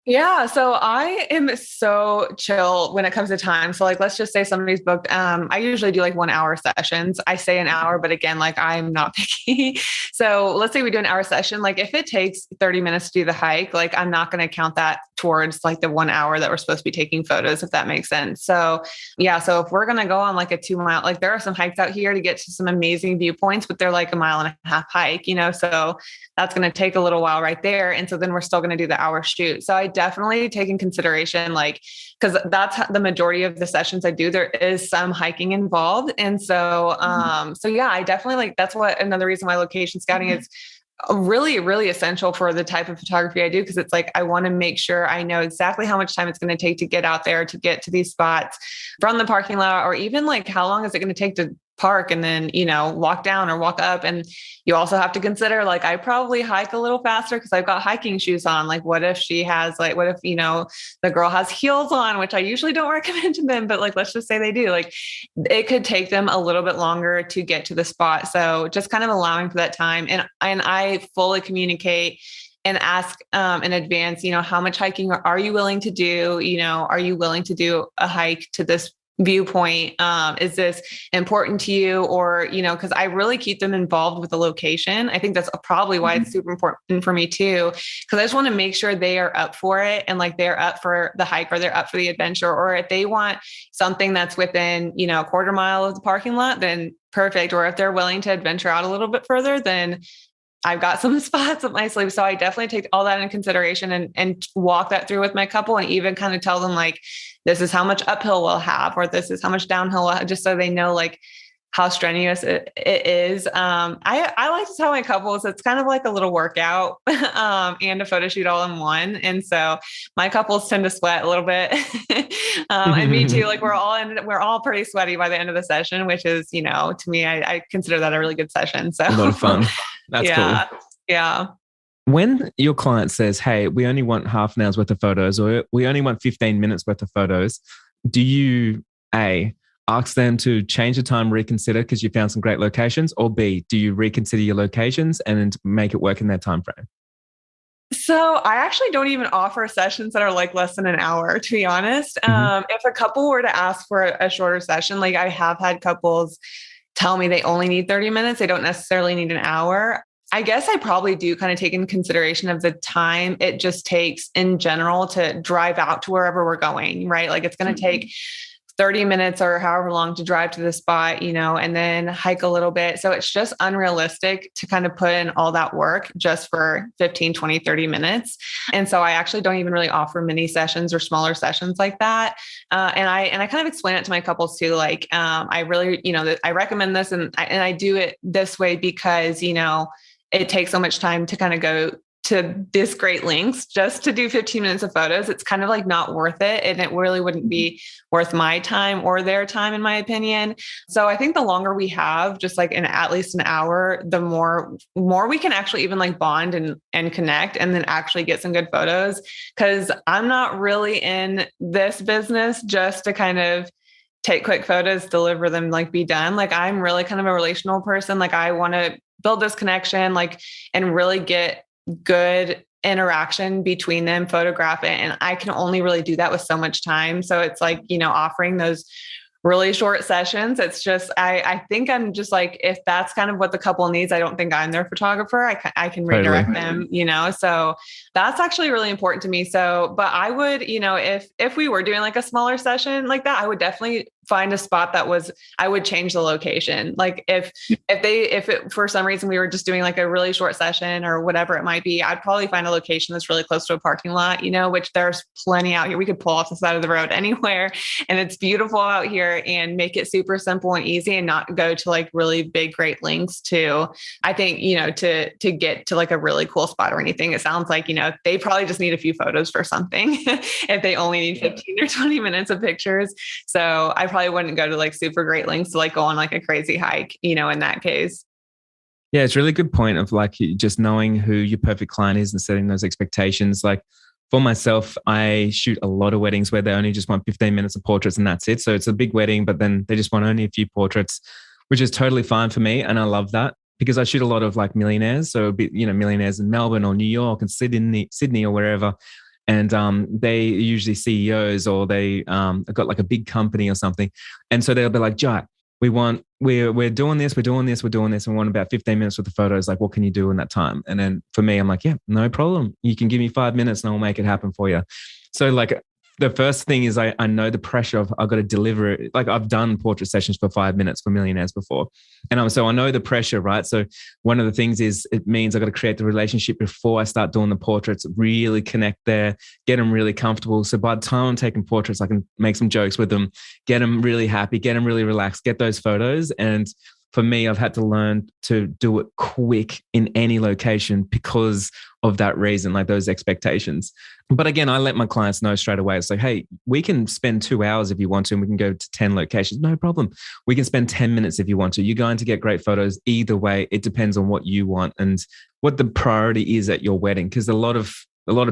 Yeah. So I am so chill when it comes to time. So like, let's just say somebody's booked. I usually do like 1 hour sessions. I say an hour, but again, like I'm not picky. So let's say we do an hour session. Like if it takes 30 minutes to do the hike, like I'm not going to count that towards like the 1 hour that we're supposed to be taking photos, if that makes sense. So yeah. So if we're going to go on like a 2 mile, like there are some hikes out here to get to some amazing viewpoints, but they're like a 1.5 mile hike, so that's going to take a little while right there. And so then we're still going to do the hour shoot. So I definitely take in consideration, like, because that's the majority of the sessions I do, there is some hiking involved. And so, so yeah, I definitely like, that's what another reason why location scouting is really, really essential for the type of photography I do. Cause it's like, I want to make sure I know exactly how much time it's going to take to get out there, to get to these spots from the parking lot, or even like, how long is it going to take to park and then, walk down or walk up. And you also have to consider, like, I probably hike a little faster because I've got hiking shoes on. Like, what if the girl has heels on, which I usually don't recommend to them, but like, let's just say they do, like, it could take them a little bit longer to get to the spot. So just kind of allowing for that time. And I fully communicate and ask in advance, how much hiking are you willing to do? Are you willing to do a hike to this viewpoint? Is this important to you? Or, because I really keep them involved with the location. I think that's probably why it's super important for me too, because I just want to make sure they are up for it, and like they're up for the hike, or they're up for the adventure, or if they want something that's within, a 1/4 mile of the parking lot, then perfect. Or if they're willing to adventure out a little bit further, then I've got some spots up my sleeve. So I definitely take all that into consideration and walk that through with my couple, and even kind of tell them like, this is how much uphill we'll have, or this is how much downhill we'll have, just so they know like how strenuous it is. I like to tell my couples it's kind of like a little workout and a photo shoot all in one. And so my couples tend to sweat a little bit. And me too. Like we're all pretty sweaty by the end of the session, which is, to me, I consider that a really good session. So a lot of fun. That's cool. Yeah. When your client says, hey, we only want half an hour's worth of photos, or we only want 15 minutes worth of photos, do you ask them to change the time, reconsider because you found some great locations, or B, do you reconsider your locations and make it work in that time frame? So I actually don't even offer sessions that are like less than an hour, to be honest. If a couple were to ask for a shorter session, like I have had couples tell me they only need 30 minutes. They don't necessarily need an hour. I guess I probably do kind of take in consideration of the time it just takes in general to drive out to wherever we're going, right? Like it's going to take 30 minutes or however long to drive to the spot, and then hike a little bit. So it's just unrealistic to kind of put in all that work just for 15, 20, 30 minutes. And so I actually don't even really offer mini sessions or smaller sessions like that. And I kind of explain it to my couples too. Like, I really, I recommend this and I do it this way because, it takes so much time to kind of go to this great lengths just to do 15 minutes of photos. It's kind of like not worth it. And it really wouldn't be worth my time or their time, in my opinion. So I think the longer we have, just like at least an hour, the more we can actually even like bond and connect and then actually get some good photos. Cause I'm not really in this business just to kind of take quick photos, deliver them, like be done. Like I'm really kind of a relational person. Like I want to build this connection, like, and really get good interaction between them, photograph it. And I can only really do that with so much time. So it's like, offering those really short sessions. It's just, I think I'm just like, if that's kind of what the couple needs, I don't think I'm their photographer. I can redirect them, so that's actually really important to me. So, but I would, if we were doing like a smaller session like that, I would definitely find a spot I would change the location. Like if it, for some reason we were just doing like a really short session or whatever it might be, I'd probably find a location that's really close to a parking lot, which there's plenty out here. We could pull off the side of the road anywhere and it's beautiful out here, and make it super simple and easy and not go to like really big, great lengths to, I think, to get to like a really cool spot or anything. It sounds like, they probably just need a few photos for something if they only need 15 or 20 minutes of pictures. So I probably wouldn't go to like super great lengths to like go on like a crazy hike, in that case. Yeah, it's a really good point of like just knowing who your perfect client is and setting those expectations. Like for myself, I shoot a lot of weddings where they only just want 15 minutes of portraits and that's it. So it's a big wedding, but then they just want only a few portraits, which is totally fine for me. And I love that because I shoot a lot of like millionaires. So, millionaires in Melbourne or New York and Sydney or wherever. And they usually CEOs or they got like a big company or something. And so they'll be like, Jai, we're doing this, and we want about 15 minutes with the photos. Like, what can you do in that time? And then for me, I'm like, yeah, no problem. You can give me 5 minutes and I'll make it happen for you. So like the first thing is I know the pressure of I've got to deliver it. Like I've done portrait sessions for 5 minutes for millionaires before. And so I know the pressure, right? So one of the things is it means I've got to create the relationship before I start doing the portraits, really connect there, get them really comfortable. So by the time I'm taking portraits, I can make some jokes with them, get them really happy, get them really relaxed, get those photos. And for me, I've had to learn to do it quick in any location because of that reason, like those expectations. But again, I let my clients know straight away. It's like, hey, we can spend 2 hours if you want to, and we can go to 10 locations. No problem. We can spend 10 minutes if you want to. You're going to get great photos either way. It depends on what you want and what the priority is at your wedding. Because a lot of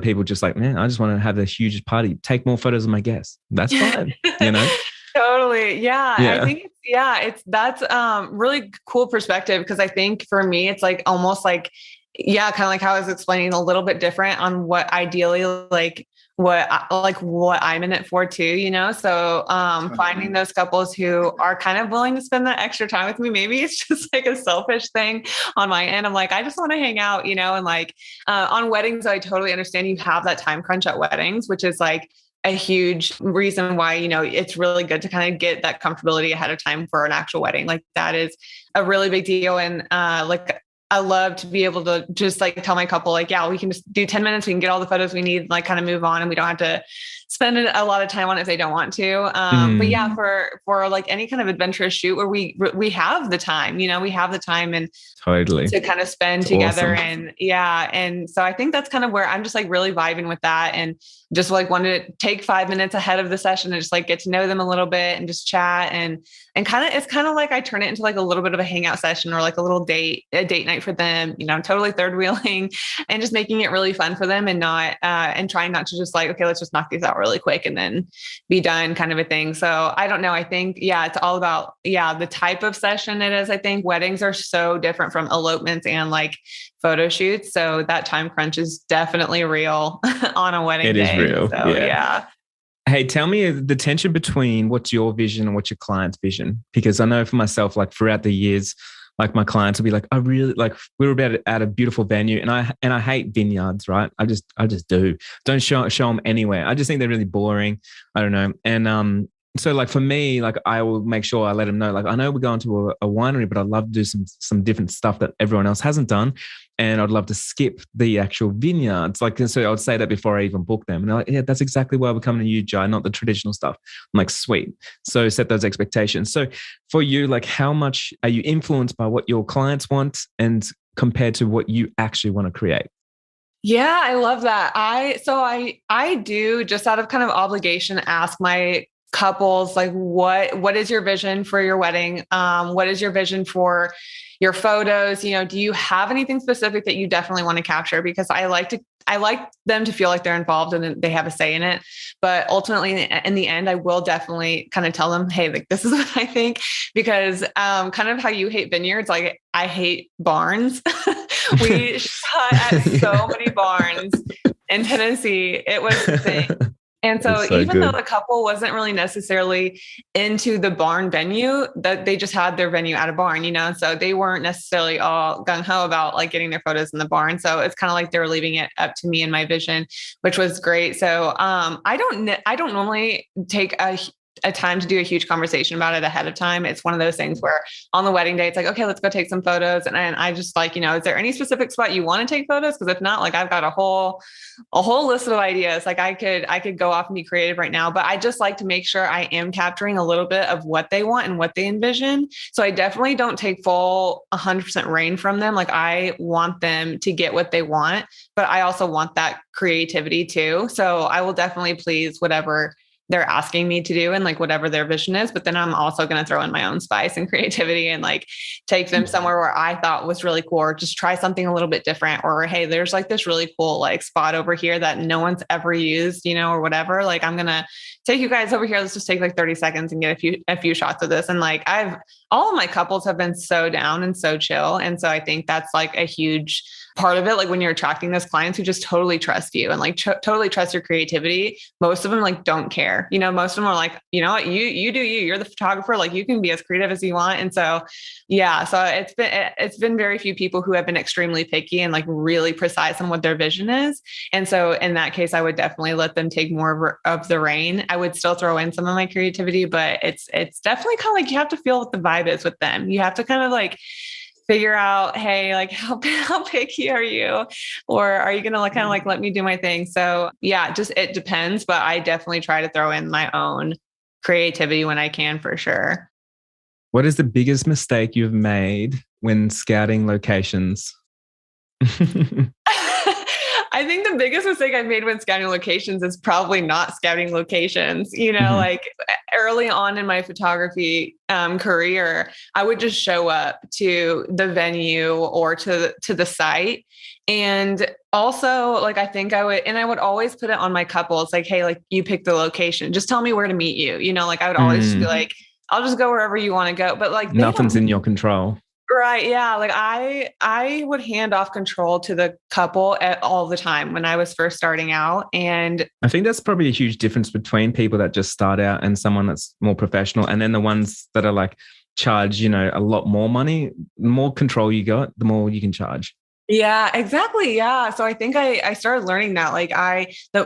people just like, man, I just want to have the hugest party. Take more photos of my guests. That's fine, Totally. Yeah. I think that's really cool perspective. Cause I think for me, it's like almost like, kind of like how I was explaining, a little bit different on what ideally what I'm in it for too, So finding those couples who are kind of willing to spend that extra time with me. Maybe it's just like a selfish thing on my end. I'm like, I just want to hang out, and like on weddings, I totally understand you have that time crunch at weddings, which is like a huge reason why, it's really good to kind of get that comfortability ahead of time for an actual wedding. Like that is a really big deal. And I love to be able to just like tell my couple, like, yeah, we can just do 10 minutes. We can get all the photos we need, like kind of move on, and we don't have to spend a lot of time on it if they don't want to. But yeah, for like any kind of adventurous shoot where we have the time, we have the time and totally to kind of spend it's together. Awesome. And so I think that's kind of where I'm just like really vibing with that, and just like wanted to take 5 minutes ahead of the session and just like get to know them a little bit and just chat and kind of, it's kind of like I turn it into like a little bit of a hangout session or like a date night for them, totally third wheeling and just making it really fun for them and not, and trying not to just like, okay, let's just knock these out really quick and then be done kind of a thing. So I don't know. I think, it's all about, the type of session it is. I think weddings are so different from elopements and like photo shoots. So that time crunch is definitely real on a wedding day. It is real. So, yeah. Hey, tell me the tension between what's your vision and what's your client's vision. Because I know for myself, like throughout the years, like my clients will be like, I really like, we were about at a beautiful venue and I hate vineyards, right? I just do. Don't show them anywhere. I just think they're really boring. I don't know. And So like for me, like I will make sure I let them know, like I know we're going to a winery, but I'd love to do some different stuff that everyone else hasn't done. And I'd love to skip the actual vineyards. Like, so I would say that before I even book them. And they're like, yeah, that's exactly why we're coming to you, Jai, not the traditional stuff. I'm like, sweet. So set those expectations. So for you, like how much are you influenced by what your clients want and compared to what you actually want to create? Yeah, I love that. I do just out of kind of obligation ask my couples like what is your vision for your wedding? What is your vision for your photos? Do you have anything specific that you definitely want to capture? Because I like them to feel like they're involved and they have a say in it. But ultimately, in the end, I will definitely kind of tell them, hey, like this is what I think, because kind of how you hate vineyards, like I hate barns. We shot at so many barns in Tennessee. It was the thing. And so even though the couple wasn't really necessarily into the barn venue, that they just had their venue at a barn, so they weren't necessarily all gung ho about like getting their photos in the barn. So it's kind of like they were leaving it up to me and my vision, which was great. So I don't normally take a time to do a huge conversation about it ahead of time. It's one of those things where on the wedding day, it's like, okay, let's go take some photos. And I just like, is there any specific spot you want to take photos? Because if not, like I've got a whole list of ideas. Like I could go off and be creative right now, but I just like to make sure I am capturing a little bit of what they want and what they envision. So I definitely don't take full 100% reign from them. Like I want them to get what they want, but I also want that creativity too. So I will definitely please whatever they're asking me to do and like whatever their vision is. But then I'm also going to throw in my own spice and creativity and like take them somewhere where I thought was really cool, or just try something a little bit different. Or, hey, there's like this really cool like spot over here that no one's ever used, or whatever. Like I'm going to take you guys over here. Let's just take like 30 seconds and get a few shots of this. And like all of my couples have been so down and so chill. And so I think that's like a huge part of it. Like when you're attracting those clients who just totally trust you and like totally trust your creativity, most of them like don't care. Most of them are like, you know what, you do you're the photographer, like you can be as creative as you want. And so, yeah, so it's been very few people who have been extremely picky and like really precise on what their vision is. And so in that case, I would definitely let them take more of the reign. I would still throw in some of my creativity, but it's definitely kind of like you have to feel what the vibe is with them. You have to kind of like figure out, hey, like how picky are you? Or are you going to like kind of like let me do my thing? So yeah, it depends, but I definitely try to throw in my own creativity when I can, for sure. What is the biggest mistake you've made when scouting locations? I think the biggest mistake I've made when scouting locations is probably not scouting locations. Like early on in my photography career, I would just show up to the venue or to the site. And also, like, I think I would always put it on my couples, like, hey, like you pick the location, just tell me where to meet you. Like I would always just be like, I'll just go wherever you want to go. But like nothing's in your control. Right. Yeah. Like I would hand off control to the couple all the time when I was first starting out. And I think that's probably a huge difference between people that just start out and someone that's more professional. And then the ones that are like charge, a lot more money. The more control you got, the more you can charge. Yeah, exactly. Yeah. So I think I started learning that, like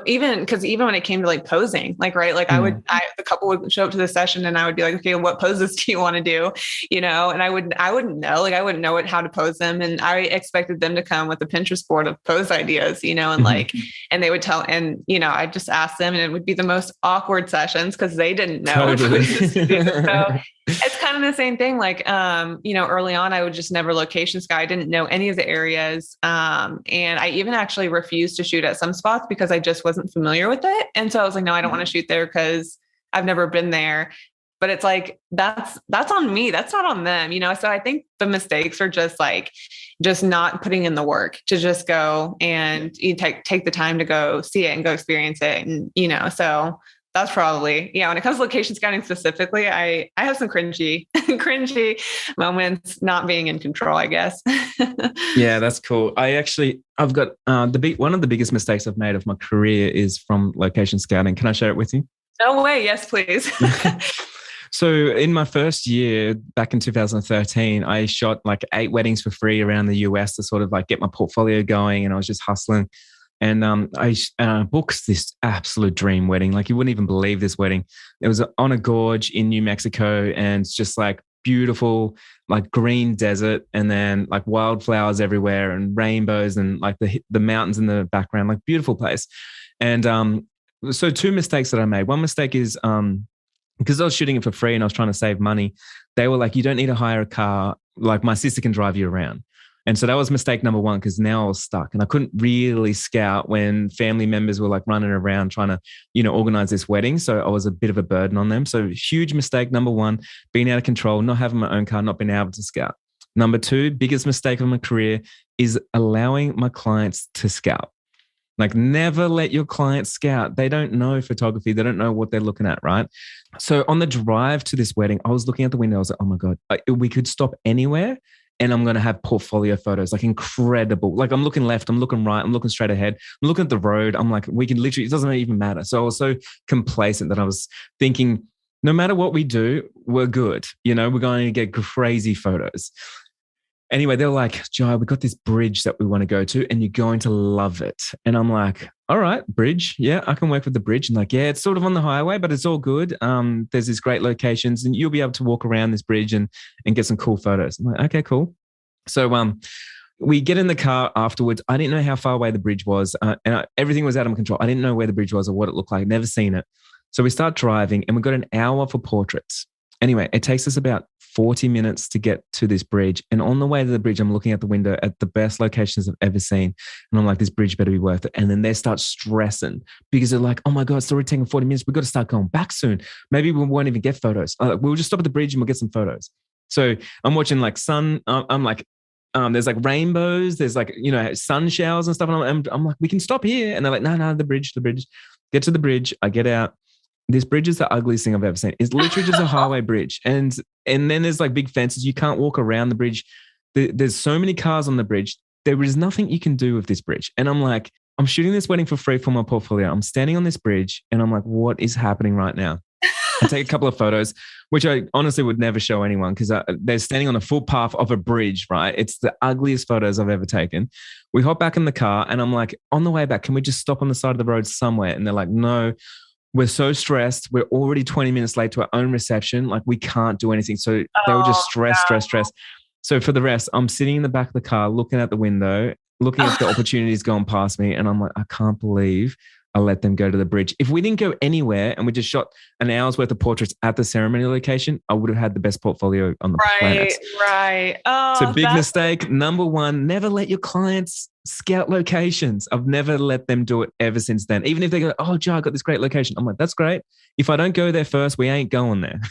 even when it came to like posing, like, right. Like the couple would show up to the session and I would be like, okay, what poses do you want to do? And I wouldn't know, like, I wouldn't know how to pose them. And I expected them to come with a Pinterest board of pose ideas, and like, and they would tell, and, I just asked them and it would be the most awkward sessions because they didn't know. Totally. So it's kind of the same thing. Like, early on, I would just never location scout. I didn't know any of the areas. And I even actually refused to shoot at some spots because I just wasn't familiar with it. And so I was like, no, I don't want to shoot there because I've never been there. But it's like, that's on me. That's not on them, So I think the mistakes are just not putting in the work to just go and you take the time to go see it and go experience it. And, so that's probably, when it comes to location scouting specifically, I have some cringy moments not being in control, I guess. Yeah, that's cool. I've got one of the biggest mistakes I've made of my career is from location scouting. Can I share it with you? No way. Yes, please. So in my first year back in 2013, I shot like 8 weddings for free around the US to sort of like get my portfolio going, and I was just hustling. And I booked this absolute dream wedding. Like you wouldn't even believe this wedding. It was on a gorge in New Mexico, and it's just like beautiful, like green desert, and then like wildflowers everywhere and rainbows and like the mountains in the background, like beautiful place. And so two mistakes that I made. One mistake is because I was shooting it for free and I was trying to save money, they were like, you don't need to hire a car. Like my sister can drive you around. And so that was mistake number one, because now I was stuck and I couldn't really scout when family members were like running around trying to, organize this wedding. So I was a bit of a burden on them. So huge mistake number one, being out of control, not having my own car, not being able to scout. Number two, biggest mistake of my career is allowing my clients to scout. Like never let your clients scout. They don't know photography. They don't know what they're looking at, right? So on the drive to this wedding, I was looking out the window. I was like, oh my God, we could stop anywhere and I'm going to have portfolio photos, like incredible. Like I'm looking left, I'm looking right, I'm looking straight ahead. I'm looking at the road. I'm like, we can literally, it doesn't even matter. So I was so complacent that I was thinking, no matter what we do, we're good. We're going to get crazy photos. Anyway, they're like, Jai, we got this bridge that we want to go to and you're going to love it. And I'm like, all right, bridge. Yeah, I can work with the bridge. And like, yeah, it's sort of on the highway, but it's all good. There's these great locations and you'll be able to walk around this bridge and get some cool photos. I'm like, okay, cool. So we get in the car afterwards. I didn't know how far away the bridge was. Everything was out of my control. I didn't know where the bridge was or what it looked like. Never seen it. So we start driving and we got an hour for portraits. Anyway, it takes us about 40 minutes to get to this bridge. And on the way to the bridge, I'm looking out the window at the best locations I've ever seen. And I'm like, this bridge better be worth it. And then they start stressing because they're like, oh my God, it's already taking 40 minutes. We've got to start going back soon. Maybe we won't even get photos. We'll just stop at the bridge and we'll get some photos. So I'm watching like I'm like, there's like rainbows. There's like, sun showers and stuff. And I'm like, we can stop here. And they're like, no, the bridge. Get to the bridge. I get out. This bridge is the ugliest thing I've ever seen. It's literally just a highway bridge. And then there's like big fences. You can't walk around the bridge. There's so many cars on the bridge. There is nothing you can do with this bridge. And I'm like, I'm shooting this wedding for free for my portfolio. I'm standing on this bridge and I'm like, what is happening right now? I take a couple of photos, which I honestly would never show anyone because they're standing on a footpath of a bridge, right? It's the ugliest photos I've ever taken. We hop back in the car and I'm like, on the way back, can we just stop on the side of the road somewhere? And they're like, no. We're so stressed. We're already 20 minutes late to our own reception. Like we can't do anything. So they were just stressed. So for the rest, I'm sitting in the back of the car, looking out the window, looking at the opportunities going past me. And I'm like, I can't believe I let them go to the bridge. If we didn't go anywhere and we just shot an hour's worth of portraits at the ceremony location, I would have had the best portfolio on the planet. Right. Oh, so big mistake. Number one, never let your clients scout locations. I've never let them do it ever since then. Even if they go, oh, Jai, I got this great location. I'm like, that's great. If I don't go there first, we ain't going there.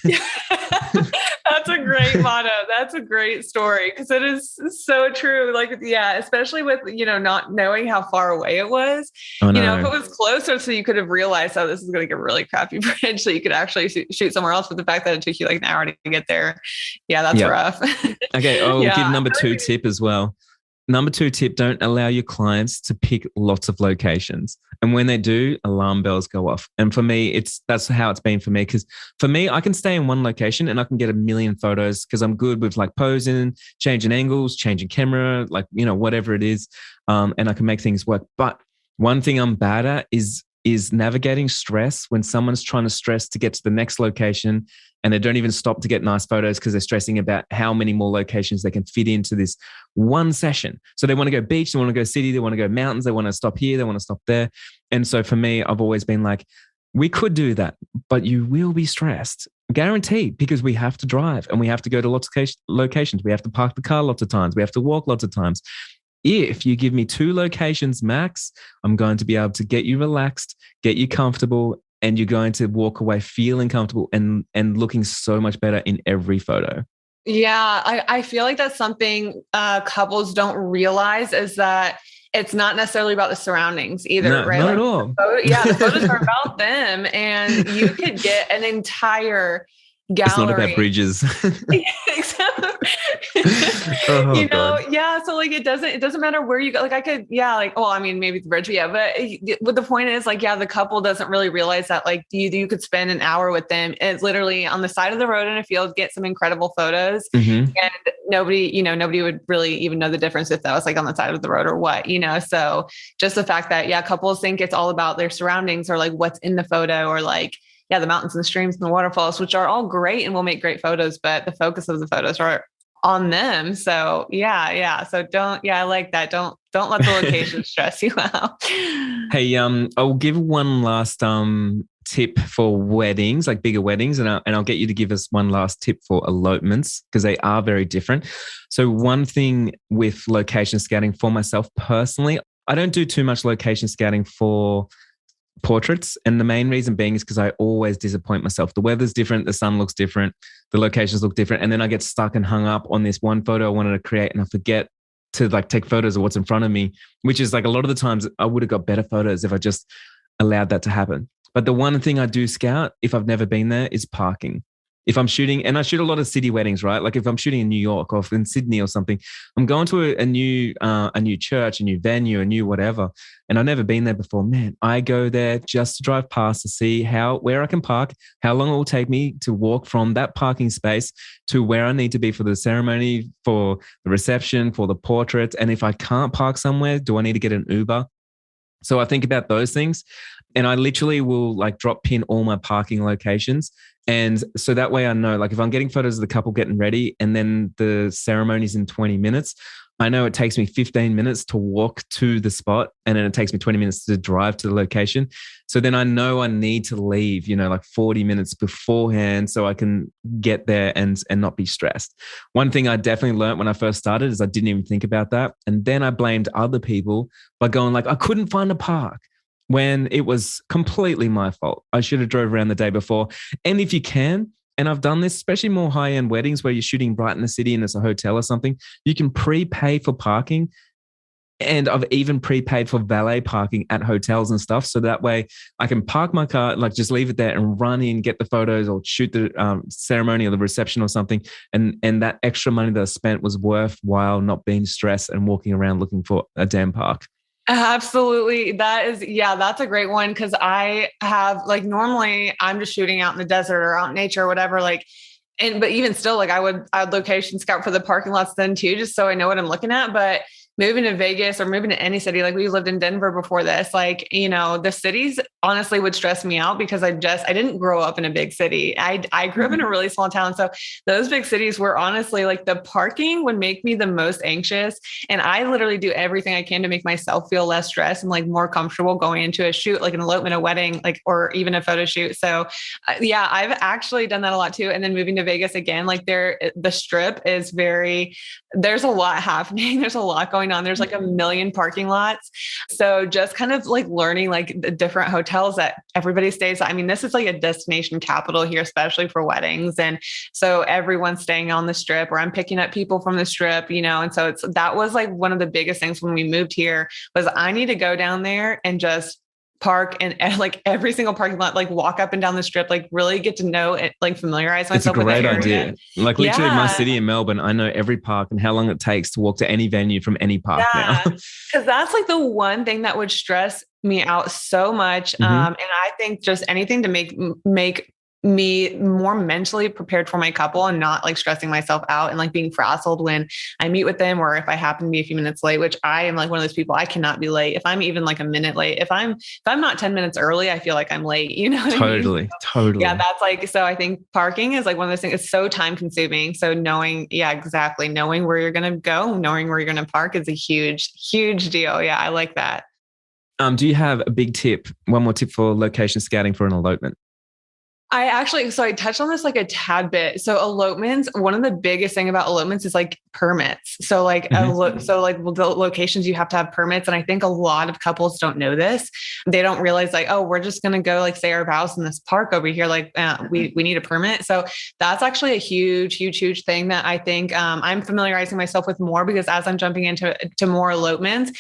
That's a great motto. That's a great story because it is so true. Like, yeah, especially with, not knowing how far away it was. If it was closer, so you could have realized, oh, this is going to get a really crappy bridge. So you could actually shoot somewhere else. But the fact that it took you like an hour to get there. Yeah, that's rough. Okay. I'll give number two tip as well. Number two tip, don't allow your clients to pick lots of locations. And when they do, alarm bells go off. And for me, that's how it's been for me. Because for me, I can stay in one location and I can get a million photos because I'm good with like posing, changing angles, changing camera, like, whatever it is. And I can make things work. But one thing I'm bad at is navigating stress when someone's trying to stress to get to the next location and they don't even stop to get nice photos because they're stressing about how many more locations they can fit into this one session. So they want to go beach, they want to go city, they want to go mountains, they want to stop here, they want to stop there. And so for me, I've always been like, we could do that, but you will be stressed. Guaranteed, because we have to drive and we have to go to lots of locations. We have to park the car lots of times. We have to walk lots of times. If you give me 2 locations max, I'm going to be able to get you relaxed, get you comfortable, and you're going to walk away feeling comfortable and looking so much better in every photo. Yeah, I feel like that's something couples don't realize is that it's not necessarily about the surroundings either, right? Not at all. The photos are about them, and you could get an entire It's not about gallery. bridges. Exactly. Oh God. Yeah. So like, it doesn't matter where you go. Like I could, yeah, like, well, I mean, maybe the bridge, yeah. But the point is like, yeah, the couple doesn't really realize that like you could spend an hour with them. It's literally on the side of the road in a field, get some incredible photos. Hmm. And nobody would really even know the difference if that was like on the side of the road or what. So just the fact that, yeah, couples think it's all about their surroundings or like what's in the photo or like, yeah, the mountains and the streams and the waterfalls, which are all great and will make great photos, but the focus of the photos are on them. So yeah. So I like that. Don't let the location stress you out. Hey, I'll give one last tip for weddings, like bigger weddings, and I'll get you to give us one last tip for elopements because they are very different. So one thing with location scouting for myself personally, I don't do too much location scouting for portraits. And the main reason being is because I always disappoint myself. The weather's different, the sun looks different, the locations look different. And then I get stuck and hung up on this one photo I wanted to create and I forget to like take photos of what's in front of me, which is like a lot of the times I would have got better photos if I just allowed that to happen. But the one thing I do scout, if I've never been there, is parking. If I'm shooting, and I shoot a lot of city weddings, right? Like if I'm shooting in New York or in Sydney or something, I'm going to a new church, a new venue, a new whatever, and I've never been there before. Man, I go there just to drive past to see where I can park, how long it will take me to walk from that parking space to where I need to be for the ceremony, for the reception, for the portrait, and if I can't park somewhere, do I need to get an Uber? So I think about those things and I literally will like drop pin all my parking locations. And so that way I know, like if I'm getting photos of the couple getting ready and then the ceremony's in 20 minutes, I know it takes me 15 minutes to walk to the spot and then it takes me 20 minutes to drive to the location. So then I know I need to leave, like 40 minutes beforehand so I can get there and not be stressed. One thing I definitely learned when I first started is I didn't even think about that. And then I blamed other people by going like, I couldn't find a park when it was completely my fault. I should have drove around the day before. And if you can, and I've done this, especially more high-end weddings where you're shooting right in the city and it's a hotel or something, you can prepay for parking. And I've even prepaid for valet parking at hotels and stuff. So that way I can park my car, like just leave it there and run in, get the photos or shoot the ceremony or the reception or something. And that extra money that I spent was worthwhile not being stressed and walking around looking for a damn park. Absolutely. That's a great one. Cause I have like, normally I'm just shooting out in the desert or out in nature or whatever, like, but even still, like I would location scout for the parking lots then too, just so I know what I'm looking at. But moving to Vegas or moving to any city, like we lived in Denver before this, like, the cities honestly would stress me out because I didn't grow up in a big city. I grew up in a really small town. So those big cities were honestly like the parking would make me the most anxious. And I literally do everything I can to make myself feel less stressed and like more comfortable going into a shoot, like an elopement, a wedding, like, or even a photo shoot. So yeah, I've actually done that a lot too. And then moving to Vegas again, like the strip is there's a lot happening. There's a lot going on. There's like a million parking lots. So just kind of like learning like the different hotels that everybody stays. I mean, this is like a destination capital here, especially for weddings. And so everyone's staying on the strip or I'm picking up people from the strip, and so that was like one of the biggest things when we moved here was I need to go down there and just park and like every single parking lot, like walk up and down the strip, like really get to know it, like familiarize myself with the area. It's a great idea. Like literally my city in Melbourne, I know every park and how long it takes to walk to any venue from any park now. Because that's like the one thing that would stress me out so much. And I think just anything to make me more mentally prepared for my couple and not like stressing myself out and like being frazzled when I meet with them or if I happen to be a few minutes late, which I am like one of those people, I cannot be late. If I'm even like a minute late, if I'm not 10 minutes early, I feel like I'm late, Totally. Yeah. That's like, so I think parking is like one of those things. It's so time consuming. So knowing where you're going to go, knowing where you're going to park is a huge, huge deal. Yeah. I like that. Do you have a big tip, one more tip for location scouting for an elopement? So I touched on this like a tad bit. So elopements, one of the biggest thing about elopements is like permits. So like, the locations you have to have permits. And I think a lot of couples don't know this. They don't realize like, oh, we're just going to go like say our vows in this park over here. Like we need a permit. So that's actually a huge, huge, huge thing that I think I'm familiarizing myself with more because as I'm jumping into more elopements,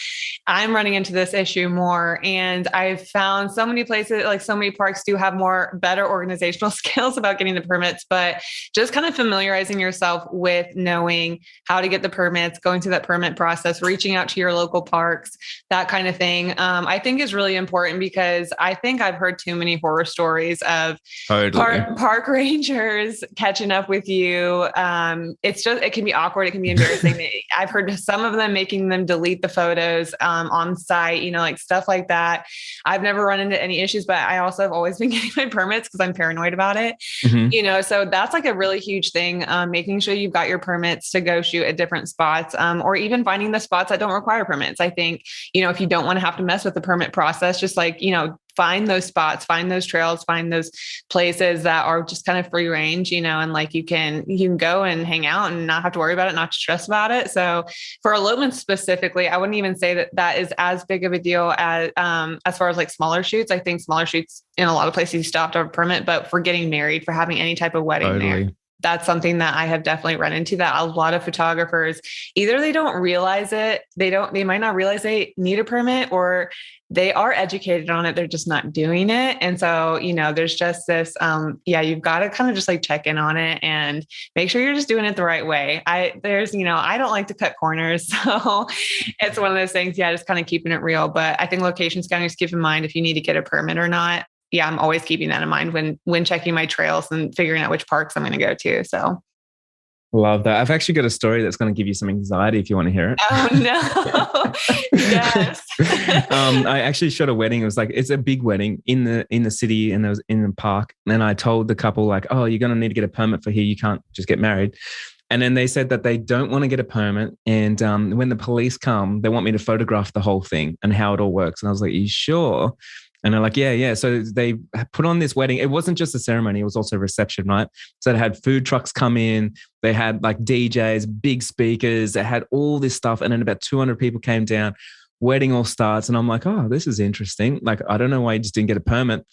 I'm running into this issue more. And I've found so many places, like so many parks do have better organization organizational skills about getting the permits, but just kind of familiarizing yourself with knowing how to get the permits, going through that permit process, reaching out to your local parks, that kind of thing. I think is really important because I think I've heard too many horror stories of park rangers catching up with you. It can be awkward. It can be embarrassing. I've heard some of them making them delete the photos on site, like stuff like that. I've never run into any issues, but I also have always been getting my permits because I'm paranoid about it. So that's like a really huge thing. Making sure you've got your permits to go shoot at different spots, or even finding the spots that don't require permits. I think, if you don't want to have to mess with the permit process, just like, find those spots, find those trails, find those places that are just kind of free range, and like you can go and hang out and not have to worry about it, not stress about it. So for elopement specifically, I wouldn't even say that is as big of a deal as far as like smaller shoots. I think smaller shoots in a lot of places you stopped a permit, but for getting married, for having any type of wedding there, that's something that I have definitely run into, that a lot of photographers, either they don't realize it, they might not realize they need a permit, or they are educated on it, they're just not doing it. And so, there's just this, you've got to kind of just like check in on it and make sure you're just doing it the right way. I don't like to cut corners. So it's one of those things, just kind of keeping it real. But I think location scouting, just keep in mind if you need to get a permit or not. I'm always keeping that in mind when checking my trails and figuring out which parks I'm going to go to. So. Love that. I've actually got a story that's going to give you some anxiety if you want to hear it. Oh no. Yes. I actually shot a wedding. It's a big wedding in the city, and it was in the park. And I told the couple like, oh, you're going to need to get a permit for here. You can't just get married. And then they said that they don't want to get a permit. And when the police come, they want me to photograph the whole thing and how it all works. And I was like, are you sure? And they're like, yeah. So they put on this wedding. It wasn't just a ceremony. It was also a reception, right? So they had food trucks come in. They had like DJs, big speakers. They had all this stuff. And then about 200 people came down. Wedding all starts. And I'm like, oh, this is interesting. Like, I don't know why you just didn't get a permit.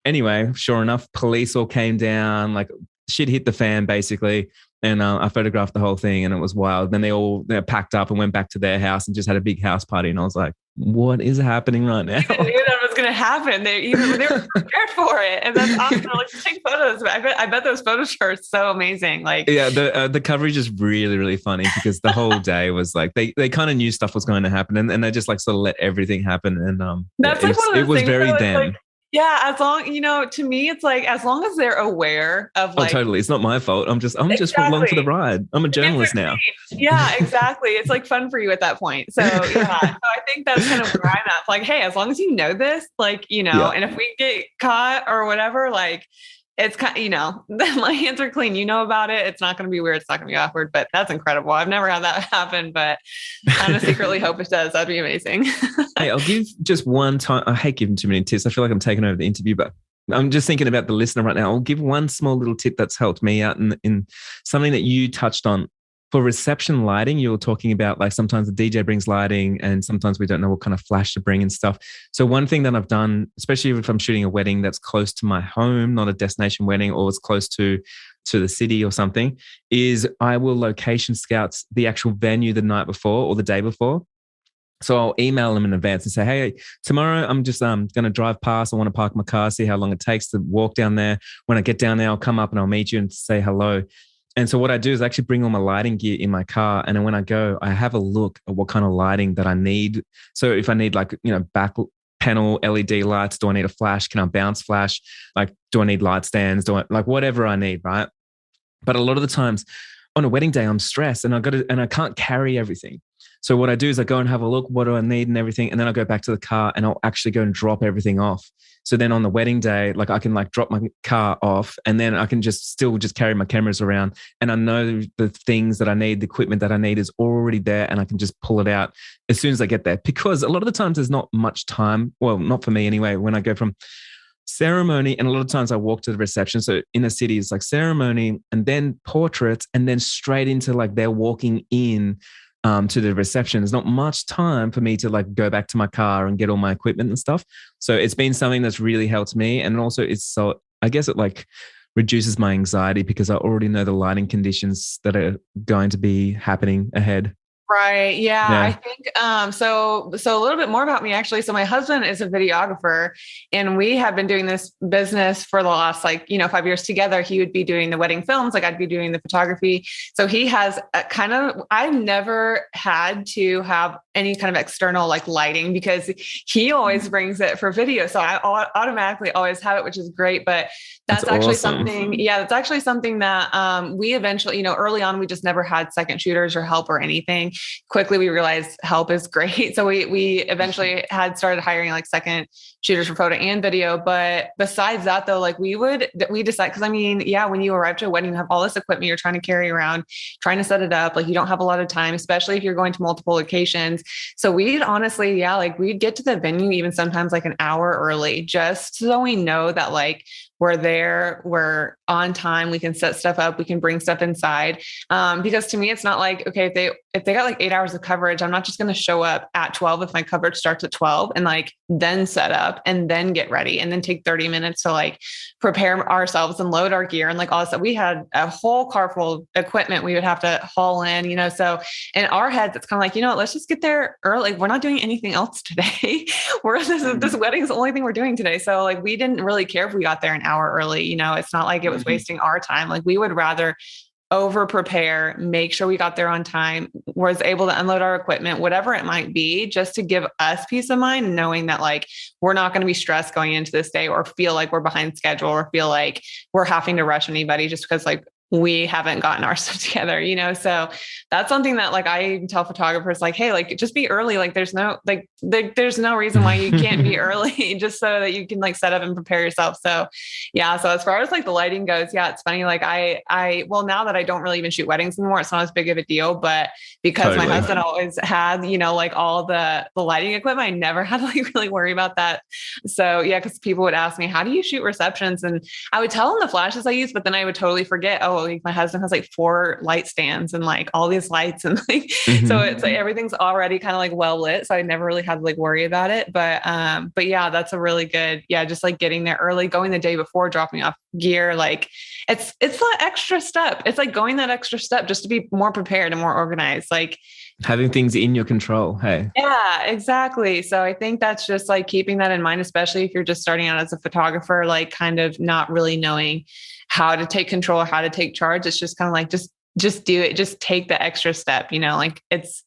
Anyway, sure enough, police all came down. Like shit hit the fan basically. And I photographed the whole thing and it was wild. Then they packed up and went back to their house and just had a big house party. And I was like, what is happening right now? I knew that was going to happen. They were prepared for it. And that's awesome. Like, take photos. I bet those photos are so amazing. Like, yeah, the coverage is really, really funny because the whole day was like, they kind of knew stuff was going to happen and they just like sort of let everything happen. And that's like one of those it was things very them. Like, yeah, as long, to me, it's like, as long as they're aware of like. Oh, totally. It's not my fault. I'm just along for the ride. I'm a journalist now. Yeah, exactly. It's like fun for you at that point. So yeah, so I think that's kind of where I'm at. Like, hey, as long as you know this, like, and if we get caught or whatever, like, it's kind of, my hands are clean. You know about it. It's not going to be weird. It's not going to be awkward, but that's incredible. I've never had that happen, but I kind of secretly hope it does. That'd be amazing. Hey, I'll give just one time. I hate giving too many tips. I feel like I'm taking over the interview, but I'm just thinking about the listener right now. I'll give one small little tip that's helped me out in something that you touched on. For reception lighting, you were talking about like sometimes the DJ brings lighting and sometimes we don't know what kind of flash to bring and stuff. So one thing that I've done, especially if I'm shooting a wedding that's close to my home, not a destination wedding, or it's close to the city or something, is I will location scout the actual venue the night before or the day before. So I'll email them in advance and say, hey, tomorrow I'm just going to drive past. I want to park my car, see how long it takes to walk down there. When I get down there, I'll come up and I'll meet you and say hello. And so what I do is actually bring all my lighting gear in my car. And then when I go, I have a look at what kind of lighting that I need. So if I need like, back panel LED lights, do I need a flash? Can I bounce flash? Like, do I need light stands? Like whatever I need, right? But a lot of the times on a wedding day, I'm stressed and I can't carry everything. So what I do is I go and have a look, what do I need and everything. And then I'll go back to the car and I'll actually go and drop everything off. So then on the wedding day, like I can like drop my car off and then I can still carry my cameras around. And I know the things that I need, the equipment that I need is already there and I can just pull it out as soon as I get there. Because a lot of the times there's not much time. Well, not for me anyway, when I go from ceremony, and a lot of times I walk to the reception. So in a city, it's like ceremony and then portraits and then straight into like they're walking in to the reception. There's not much time for me to like go back to my car and get all my equipment and stuff. So it's been something that's really helped me. And also I guess it like reduces my anxiety because I already know the lighting conditions that are going to be happening ahead. Right. Yeah. I Yeah. think so a little bit more about me actually. So my husband is a videographer and we have been doing this business for the last 5 years together. He would be doing the wedding films, like I'd be doing the photography. So he has I've never had to have any kind of external like lighting because he always brings it for video. So I automatically always have it, which is great. But That's that's actually awesome. something, yeah, that's actually something that we eventually, early on, we just never had second shooters or help or anything. Quickly, we realized help is great. So we eventually had started hiring like second shooters for photo and video. But besides that, though, like we decide, because I mean, yeah, when you arrive to a wedding, you have all this equipment you're trying to carry around, trying to set it up. Like you don't have a lot of time, especially if you're going to multiple locations. So we'd honestly, yeah, like we'd get to the venue even sometimes like an hour early, just so we know that like we're there, we're on time, we can set stuff up, we can bring stuff inside. Because to me, it's not like, okay, if they got like 8 hours of coverage, I'm not just going to show up at 12 if my coverage starts at 12 and like then set up and then get ready and then take 30 minutes to like prepare ourselves and load our gear and like all this stuff. We had a whole car full of equipment we would have to haul in, so in our heads, it's kind of like, what, let's just get there early. We're not doing anything else today. This wedding is the only thing we're doing today. So like, we didn't really care if we got there an hour early. It's not like it was wasting our time. Like we would rather over prepare, make sure we got there on time, was able to unload our equipment, whatever it might be, just to give us peace of mind, knowing that like, we're not going to be stressed going into this day or feel like we're behind schedule or feel like we're having to rush anybody just because like we haven't gotten our stuff together, so that's something that like I tell photographers like, hey, like just be early. Like there's no there's no reason why you can't be early just so that you can like set up and prepare yourself. So yeah. So as far as like the lighting goes, yeah, it's funny. Like well, now that I don't really even shoot weddings anymore, it's not as big of a deal, but because my husband always had, like all the lighting equipment, I never had to like really worry about that. So yeah, because people would ask me, how do you shoot receptions? And I would tell them the flashes I use, but then I would totally forget, oh, like my husband has like 4 light stands and like all these lights and like, so it's like everything's already kind of like well lit. So I never really had to like worry about it. But yeah, that's a really good, yeah, just like getting there early, going the day before, dropping off gear. Like it's that extra step. It's like going that extra step just to be more prepared and more organized. Like having things in your control. Hey. Yeah, exactly. So I think that's just like keeping that in mind, especially if you're just starting out as a photographer, like kind of not really knowing how to take control or how to take charge. It's just kind of like, just do it. Just take the extra step, like it's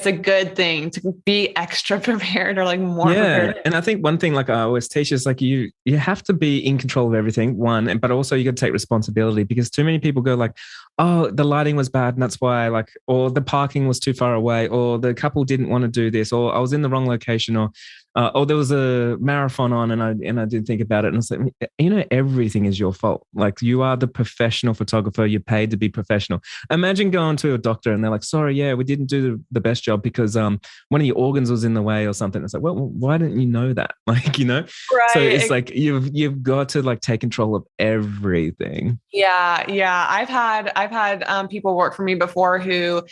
a good thing to be extra prepared or like more prepared. And I think one thing like I always teach is like you have to be in control of everything, one, but also you got to take responsibility because too many people go like, oh, the lighting was bad and that's why or the parking was too far away or the couple didn't want to do this or I was in the wrong location or there was a marathon on and I didn't think about it. And it's like, everything is your fault. Like you are the professional photographer. You're paid to be professional. Imagine going to a doctor and they're like, sorry, yeah, we didn't do the best job because one of your organs was in the way or something. It's like, well, why didn't you know that? Like, Right. So it's like you've got to like take control of everything. Yeah. Yeah. I've had people work for me before who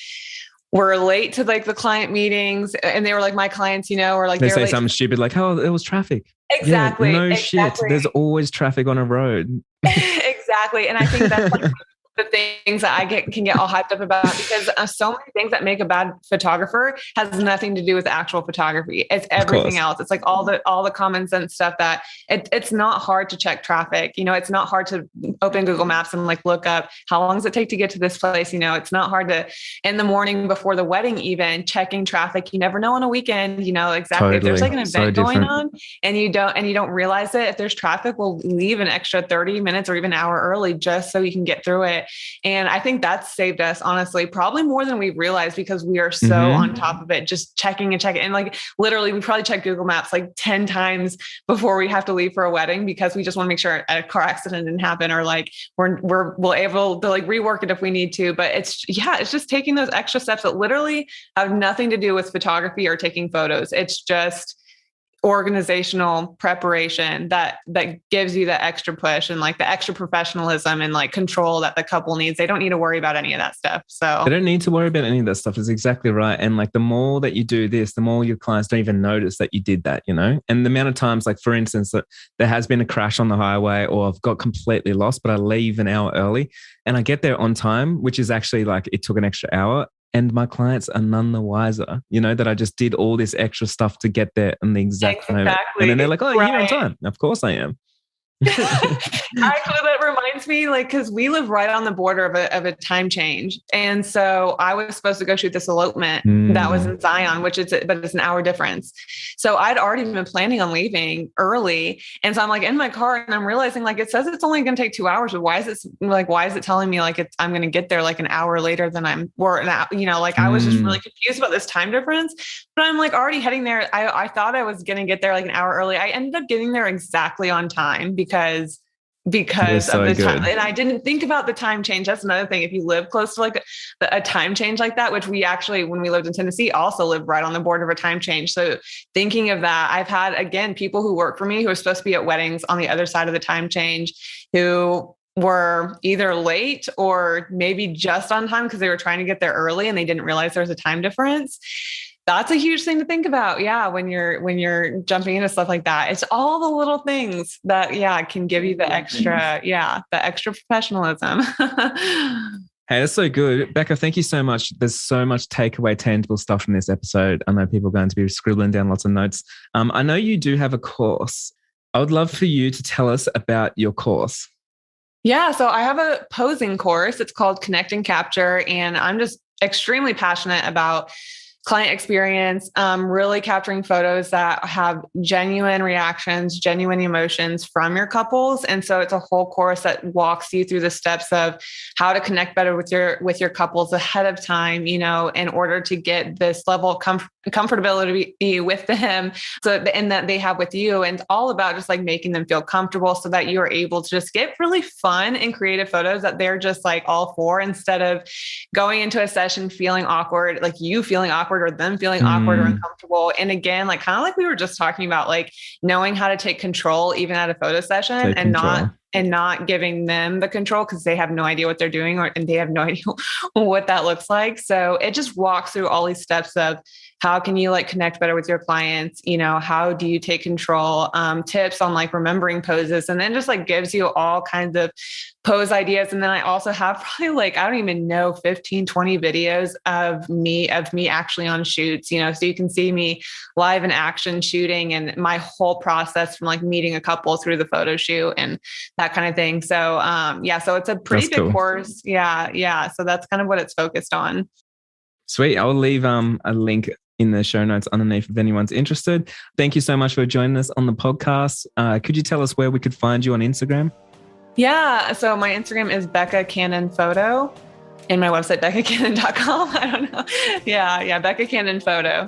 were late to like the client meetings and they were like my clients, or like they say something stupid like, oh, it was traffic. Exactly. Yeah, shit. There's always traffic on a road. Exactly. And I think that's like the things that can get all hyped up about because so many things that make a bad photographer has nothing to do with actual photography. It's everything else. It's like all the common sense stuff that it's not hard to check traffic. It's not hard to open Google Maps and like look up how long does it take to get to this place. It's not hard to in the morning before the wedding, even checking traffic. You never know on a weekend, exactly. Totally. If there's like an event going on and you don't realize it, if there's traffic, we'll leave an extra 30 minutes or even an hour early just so you can get through it. And I think that's saved us, honestly, probably more than we realized because we are so on top of it, just checking and checking. And like, literally, we probably check Google Maps like 10 times before we have to leave for a wedding because we just want to make sure a car accident didn't happen or like we'll able to like rework it if we need to. But it's just taking those extra steps that literally have nothing to do with photography or taking photos. It's just organizational preparation that gives you the extra push and like the extra professionalism and like control that the couple needs. They don't need to worry about any of that stuff. So they don't need to worry about any of that stuff. Is exactly right. And like the more that you do this, the more your clients don't even notice that you did that, and the amount of times, like for instance, that there has been a crash on the highway or I've got completely lost, but I leave an hour early and I get there on time, which is actually like it took an extra hour. And my clients are none the wiser, that I just did all this extra stuff to get there in the exact moment. And then they're like, oh, you're here on time. Of course I am. Actually, that reminds me, like, because we live right on the border of a time change, and so I was supposed to go shoot this elopement that was in Zion, but it's an hour difference. So I'd already been planning on leaving early, and so I'm like in my car, and I'm realizing like it says it's only going to take 2 hours, but why is it telling me like I'm going to get there like an hour later than I was just really confused about this time difference. But I'm like already heading there. I thought I was going to get there like an hour early. I ended up getting there exactly on time because of the time. And I didn't think about the time change. That's another thing. If you live close to like a time change like that, which we actually, when we lived in Tennessee, also lived right on the border of a time change. So thinking of that, I've had, again, people who work for me who are supposed to be at weddings on the other side of the time change who were either late or maybe just on time because they were trying to get there early and they didn't realize there was a time difference. That's a huge thing to think about. Yeah. When you're jumping into stuff like that, it's all the little things that, can give you the extra professionalism. Hey, that's so good. Becca, thank you so much. There's so much takeaway, tangible stuff from this episode. I know people are going to be scribbling down lots of notes. I know you do have a course. I would love for you to tell us about your course. Yeah. So I have a posing course. It's called Connect and Capture. And I'm just extremely passionate about client experience, really capturing photos that have genuine reactions, genuine emotions from your couples. And so it's a whole course that walks you through the steps of how to connect better with your couples ahead of time, in order to get this level of comfortability with them and that they have with you. And all about just like making them feel comfortable so that you're able to just get really fun and creative photos that they're just like all for, instead of going into a session feeling awkward, like you feeling awkward or them feeling awkward or uncomfortable. And again, like kind of like we were just talking about, like knowing how to take control even at a photo session and not giving them the control because they have no idea what they're doing and they have no idea what that looks like. So it just walks through all these steps of how can you like connect better with your clients? How do you take control? Tips on like remembering poses, and then just like gives you all kinds of pose ideas. And then I also have probably like, I don't even know, 15, 20 videos of me actually on shoots, so you can see me live in action shooting and my whole process from like meeting a couple through the photo shoot and that kind of thing. So, so it's a pretty big course. Yeah. So that's kind of what it's focused on. Sweet. I'll leave a link in the show notes underneath if anyone's interested. Thank you so much for joining us on the podcast. Could you tell us where we could find you on Instagram? Yeah. So my Instagram is Becca Cannon Photo and my website, beccacannon.com. I don't know. Yeah. Becca Cannon Photo.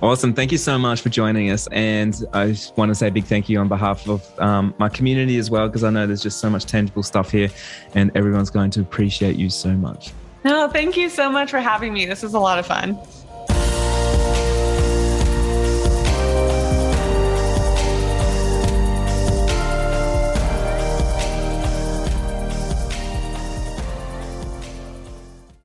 Awesome. Thank you so much for joining us. And I just want to say a big thank you on behalf of my community as well, because I know there's just so much tangible stuff here and everyone's going to appreciate you so much. No, thank you so much for having me. This was a lot of fun.